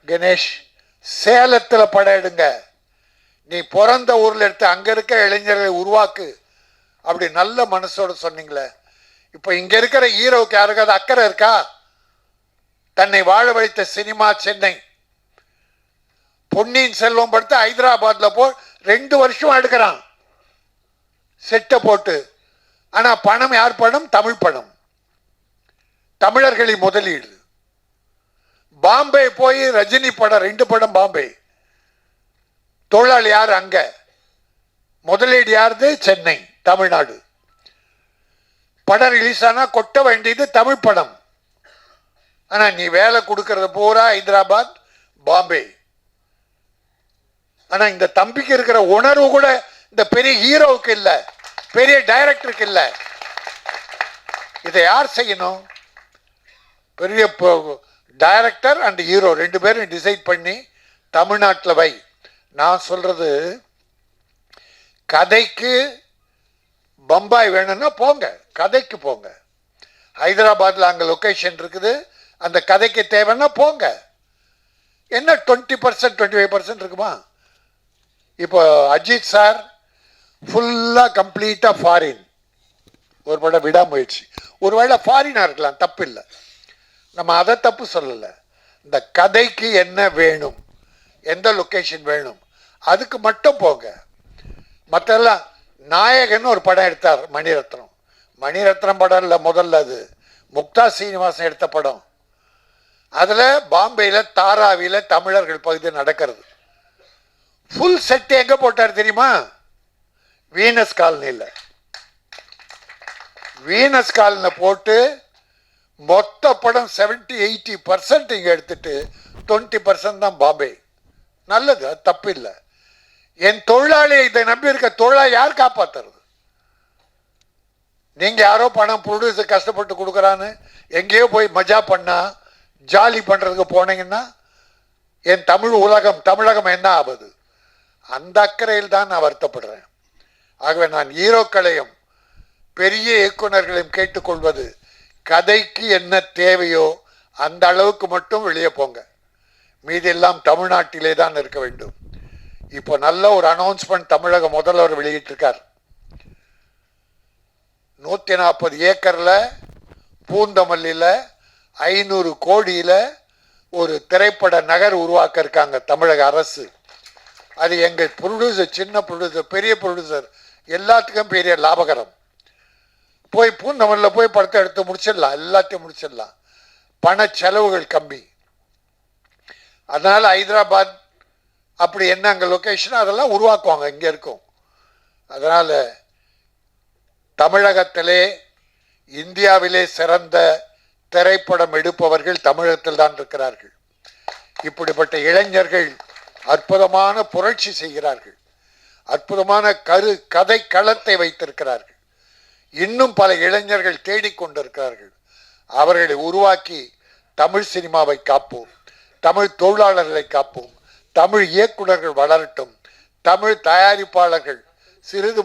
S19: கணேஷ், சேலத்தில் படம் எடுங்க, நீ பிறந்த ஊரில் எடுத்து அங்கே இருக்க இளைஞர்களை உருவாக்கு, அப்படி நல்ல மனசோடு சொன்னீங்களே. இப்போ இங்கே இருக்கிற ஹீரோவுக்கு யாருக்காவது அக்கறை இருக்கா? தன்னை வாழ வைத்த சினிமா சென்னை. பொன்னியின் செல்வம் படுத்து ஹைதராபாத்தில் போய் 2 வருஷம் எடுக்கிறான் செட்டை போட்டு. ஆனால் பணம் யார் பணம்? தமிழ் பணம், தமிழர்களின் முதலீடு. பாம்பே போய் ரஜினி படம் 2 படம் பாம்பே. தொழிலாளி யார் அங்க? முதலீடு யாருது? சென்னை, தமிழ்நாடு. படம் ரிலீஸ் ஆனா கொட்ட வேண்டியது தமிழ் படம். ஆனா நீ வேலை கொடுக்கறது பூரா ஹைதராபாத், பாம்பே. ஆனா இந்த தம்பிக்கு இருக்கிற உணர்வு கூட இந்த பெரிய ஹீரோவுக்கு இல்லை, பெரிய டைரக்டருக்கு இல்லை. இதை யார் செய்யணும்? பெரிய டைரக்டர் அண்ட் ஹீரோ 2 பேரும் டிசைட் பண்ணி தமிழ்நாட்டில் வை. நான் சொல்றது, கதைக்கு பம்பாய் வேணும்னா போங்க, கதைக்கு போங்க. ஹைதராபாத்தில் அங்கே லொக்கேஷன் இருக்குது, அந்த கதைக்கு தேவைன்னா போங்க. என்ன 20% 25% இருக்குமா? இப்போ அஜித் சார் ஃபுல்லாக கம்ப்ளீட்டாக ஃபாரின், ஒரு படம் விடாமுயற்சி. ஒருவேளை ஃபாரினாக இருக்கலாம், தப்பு இல்லை, நம்ம அதை தப்பு சொல்லலை. இந்த கதைக்கு என்ன வேணும், எந்த லொக்கேஷன் வேணும், அதுக்கு மட்டும் போங்க. மற்றெல்லாம் நாயகன் ஒரு படம் எடுத்தார் மணிரத்னம். மணிரத்னம் படம் இல்லை முதல்ல, அது முக்தா சீனிவாசன் எடுத்த படம். அதில் பாம்பேயில் தாராவியில் தமிழர்கள் பகுதி நடக்கிறது. ஃபுல் செட் எங்கே போட்டார் தெரியுமா? வீனஸ் காலனியில். வீனஸ் காலனியில் போட்டு மொத்த படம் 70-80% இங்கே எடுத்துட்டு 20% தான் பாம்பே. நல்லது, அது தப்பு இல்லை. என் தொழிலாளி இதை நம்பி இருக்க தொழிலாளி யார் காப்பாத்துறது? நீங்க யாரோ பணம் ப்ரொடியூசர் கஷ்டப்பட்டு கொடுக்குறான்னு எங்கேயோ போய் மஜா பண்ணா, ஜாலி பண்றதுக்கு போனீங்கன்னா என் தமிழ் உலகம், தமிழகம் என்ன ஆகுது? அந்த அக்கறையில் தான் நான் வருத்தப்படுறேன். ஆகவே நான் ஹீரோக்களையும் பெரிய இயக்குநர்களையும் கேட்டுக்கொள்வது, கதைக்கு என்ன தேவையோ அந்த அளவுக்கு மட்டும் வெளியே போங்க, மீதெல்லாம் தமிழ்நாட்டிலே தான் இருக்க வேண்டும். இப்போ நல்ல ஒரு அனௌன்ஸ்மெண்ட் தமிழக முதல்வர் வெளியிட்டிருக்கார். 140 ஏக்கர்ல பூந்தமல்லியில் 500 கோடியில் ஒரு திரைப்பட நகர் உருவாக்க இருக்காங்க தமிழக அரசு. அது எங்கள் ப்ரொடியூசர், சின்ன ப்ரொடியூசர், பெரிய ப்ரொடியூசர் எல்லாத்துக்கும் பெரிய லாபகரம். போய் பூந்தமல்லியில் போய் படத்தை எடுத்து முடிச்சிடலாம், எல்லாத்தையும் முடிச்சிடலாம், பண செலவுகள் கம்மி. அதனால ஹைதராபாத் அப்படி என்ன அங்கே லொக்கேஷன் அதெல்லாம் உருவாக்குவாங்க, இங்கே இருக்கும். அதனால் தமிழகத்திலே இந்தியாவிலே சிறந்த திரைப்படம் எடுப்பவர்கள் தமிழகத்தில் தான் இருக்கிறார்கள். இப்படிப்பட்ட இளைஞர்கள் அற்புதமான புரட்சி செய்கிறார்கள், அற்புதமான கதை களத்தை வைத்திருக்கிறார்கள். இன்னும் பல இளைஞர்கள் தேடிக்கொண்டிருக்கிறார்கள். அவர்களை உருவாக்கி தமிழ் சினிமாவை காப்போம், தமிழ் தொழிலாளர்களை காப்போம், தமிழ் இயக்குநர்கள் வளரட்டும், தமிழ் தயாரிப்பாளர்கள், சிறிது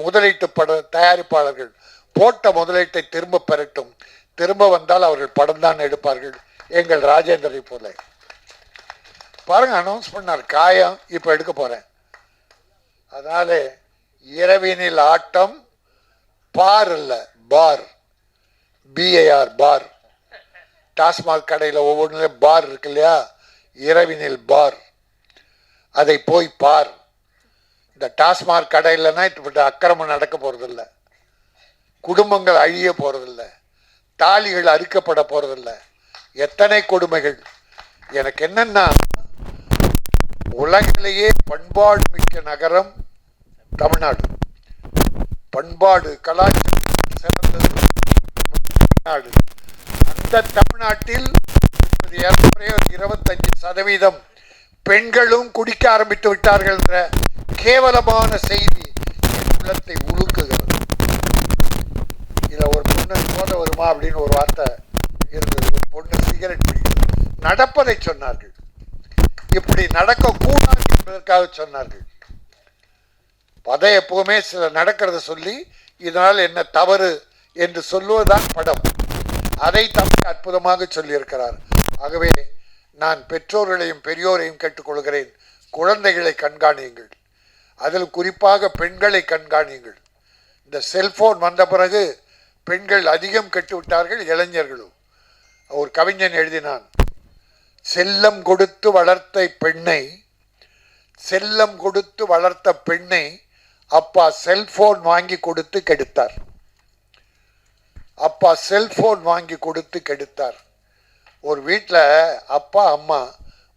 S19: முதலீட்டு பட தயாரிப்பாளர்கள் போட்ட முதலீட்டை திரும்ப பெறட்டும். திரும்ப வந்தால் அவர்கள் படம் தான் எடுப்பார்கள், எங்கள் ராஜேந்திரை போல. பாருங்க, அனௌன்ஸ் பண்ணார் காயம், இப்போ எடுக்க போறேன். அதனால இரவினில் ஆட்டம் பார் இல்லை, பார், BAR, பார். டாஸ்மாக் கடையில் ஒவ்வொன்றும் பார் இருக்கு இல்லையா, இரவினில் பார், அதை போய் பார். இந்த டாஸ்மாக் கடையிலன்னா இப்படி அக்கிரமம் நடக்க போறதில்ல, குடும்பங்கள் அழிய போறதில்ல, தாலிகள் அறுக்கப்பட போறதில்ல, எத்தனை கொடுமைகள். எனக்கு என்னன்னா, உலகிலேயே பண்பாடு மிக்க நகரம் தமிழ்நாடு. பண்பாடு கலாச்சாரம் சிறந்தது தமிழ்நாடு. அந்த தமிழ்நாட்டில் 25% பெண்களும் குடிக்க ஆரம்பித்து விட்டார்கள் என்ற கேவலமான செய்தி என் உள்ளத்தை உருக்குகிறது. இதில் ஒரு பொண்ணு போத வருமா அப்படின்னு ஒரு வார்த்தை இருந்தது. ஒரு பொண்ணு சிகரெட் பிடிக்கிறது. நடப்பதை சொன்னார்கள். இப்படி நடக்கக்கூடாது என்பதற்காக சொன்னார்கள். அதை எப்பவுமே சில நடக்கிறத சொல்லி இதனால் என்ன தவறு என்று சொல்லுவதுதான் படம். அதை தம்பி அற்புதமாக சொல்லியிருக்கிறார். ஆகவே நான் பெற்றோர்களையும் பெரியோரையும் கேட்டுக்கொள்கிறேன், குழந்தைகளை கண்காணியுங்கள், அதில் குறிப்பாக பெண்களை கண்காணியுங்கள். இந்த செல்போன் வந்த பிறகு பெண்கள் அதிகம் கெட்டுவிட்டார்கள், இளைஞர்களும். ஒரு கவிஞன் எழுதினான், செல்லம் கொடுத்து வளர்த்த பெண்ணை அப்பா செல்போன் வாங்கி கொடுத்து கெடுத்தார். அப்பா செல்போன் வாங்கி கொடுத்து கெடுத்தார். ஒரு வீட்டில் அப்பா அம்மா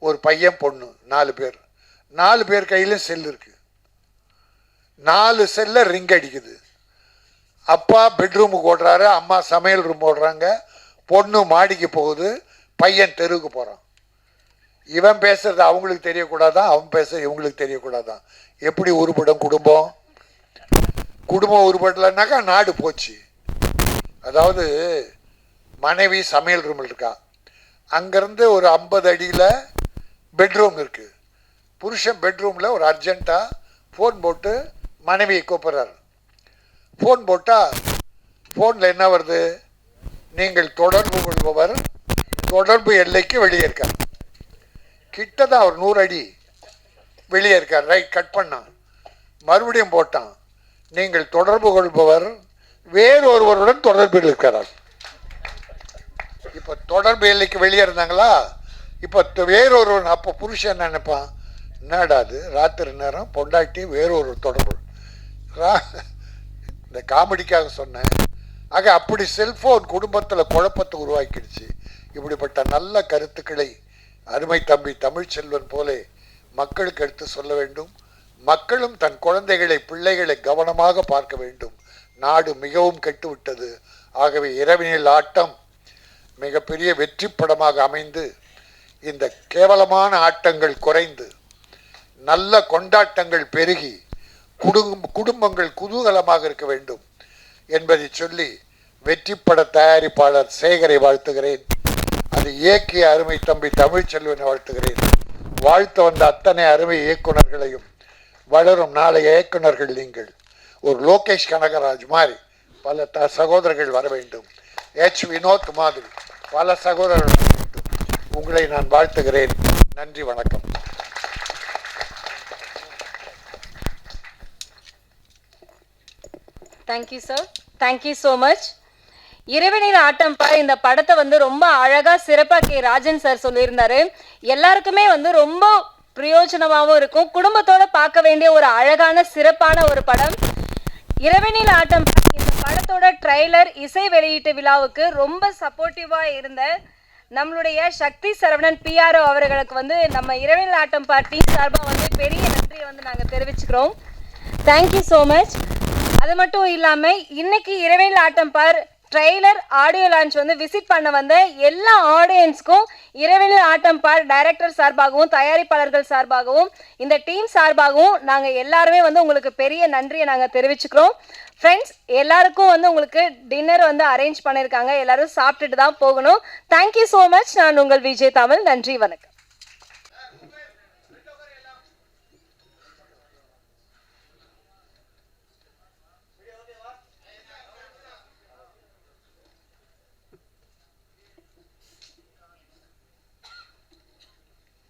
S19: ஒரு பையன் பொண்ணு 4 பேர். 4 பேர் கையிலும் செல் இருக்கு. 4 செல்ல ரிங் அடிக்குது. அப்பா பெட்ரூமுக்கு ஓடுறாரு, அம்மா சமையல் ரூம் ஓடுறாங்க, பொண்ணு மாடிக்கு போகுது, பையன் தெருவுக்கு போகிறான். இவன் பேசுறது அவங்களுக்கு தெரியக்கூடாதான், அவன் பேசுறது இவங்களுக்கு தெரியக்கூடாதான். எப்படி உருப்படும் குடும்பம்? குடும்பம் உருப்படலைன்னாக்கா நாடு போச்சு. அதாவது மனைவி சமையல் ரூமில் இருக்கா, அங்கேருந்து ஒரு 50 அடியில் பெட்ரூம் இருக்குது. புருஷன் பெட்ரூமில் ஒரு அர்ஜென்ட்டாக ஃபோன் போட்டு மனைவியை கூப்பிட்றாரு. ஃபோன் போட்டால் ஃபோனில் என்ன வருது? நீங்கள் தொடர்பு கொள்பவர் தொடர்பு எல்லைக்கு வெளியே இருக்கார். கிட்ட தான் ஒரு 100 அடி வெளியே இருக்கார். ரைட், கட் பண்ணான். மறுபடியும் போட்டான், நீங்கள் தொடர்பு கொள்பவர் வேறொருவருடன் தொடர்பில் இருக்கிறார். இப்போ தொடர்பு எல்லைக்கு வெளியே இருந்தாங்களா, இப்போ வேறொருவன். அப்போ புருஷன் நினைப்பான், என்னடா அது ராத்திரி நேரம் பொண்டாட்டி வேறொரு தொடர்பு. இந்த காமெடிக்காக சொன்னேன். ஆக அப்படி செல்போன் குடும்பத்தில் குழப்பத்தை உருவாக்கிடுச்சு. இப்படிப்பட்ட நல்ல கருத்துக்களை அருமை தம்பி தமிழ்ச்செல்வன் போலே மக்களுக்கு எடுத்து சொல்ல வேண்டும். மக்களும் தன் குழந்தைகளை பிள்ளைகளை கவனமாக பார்க்க வேண்டும். நாடு மிகவும் கெட்டுவிட்டது. ஆகவே இரவினில் ஆட்டம் மிகப்பெரிய வெற்றி படமாக அமைந்து இந்த கேவலமான ஆட்டங்கள் குறைந்து நல்ல கொண்டாட்டங்கள் பெருகி குடும்பங்கள் குதூகலமாக இருக்க வேண்டும் என்பதை சொல்லி வெற்றி பட தயாரிப்பாளர் சேகரை வாழ்த்துகிறேன். அது இயக்கிய அருமை தம்பி தமிழ்ச்செல்வனை வாழ்த்துகிறேன். வாழ்த்து வந்த அத்தனை அருமை இயக்குநர்களையும், வளரும் நாளைய இயக்குநர்கள் நீங்கள். ஒரு லோகேஷ் கனகராஜ் மாதிரி பல சகோதரர்கள் வர வேண்டும். வினோத் மாதிரி பல சகோதரர்கள் வர வேண்டும். உங்களை நான் வாழ்த்துகிறேன். நன்றி, வணக்கம்.
S2: Thank you sir, thank you so much. இரவினில் ஆட்டம்பா இந்த படத்தை ரொம்ப அழகா சிறப்பா ராஜன் சார் சொல்லியிருந்தாரு. எல்லாருக்குமே ரொம்ப பிரயோஜனமாகவும் இருக்கும். குடும்பத்தோட பார்க்க வேண்டிய ஒரு அழகான சிறப்பான ஒரு படம் இரவினில் ஆட்டம்பா. இந்த படத்தோட ட்ரைலர் இசை வெளியீட்டு விழாவுக்கு ரொம்ப சப்போர்ட்டிவா இருந்த நம்மளுடைய சக்தி சரவணன் PRO அவர்களுக்கு நம்ம இரவினில் ஆட்டம்பா டீம் சார்பாக பெரிய நன்றியை நாங்கள் தெரிவிச்சுக்கிறோம். Thank you so much. அது மட்டும் இல்லாமல் இன்னைக்கு இரவினில் ஆட்டம்பார் ட்ரெய்லர் ஆடியோ லான்ச் விசிட் பண்ண வந்த எல்லா ஆடியன்ஸ்க்கும் இரவினில் ஆட்டம்பார் டைரக்டர் சார்பாகவும் தயாரிப்பாளர்கள் சார்பாகவும் இந்த டீம் சார்பாகவும் நாங்கள் எல்லாருமே உங்களுக்கு பெரிய நன்றியை நாங்கள் தெரிவிச்சுக்கிறோம். ஃப்ரெண்ட்ஸ், எல்லாருக்கும் உங்களுக்கு டின்னர் அரேஞ்ச் பண்ணியிருக்காங்க. எல்லாரும் சாப்பிட்டுட்டு தான் போகணும். Thank you so much. நான் உங்கள் விஜய் தமிழ். நன்றி, வணக்கம்.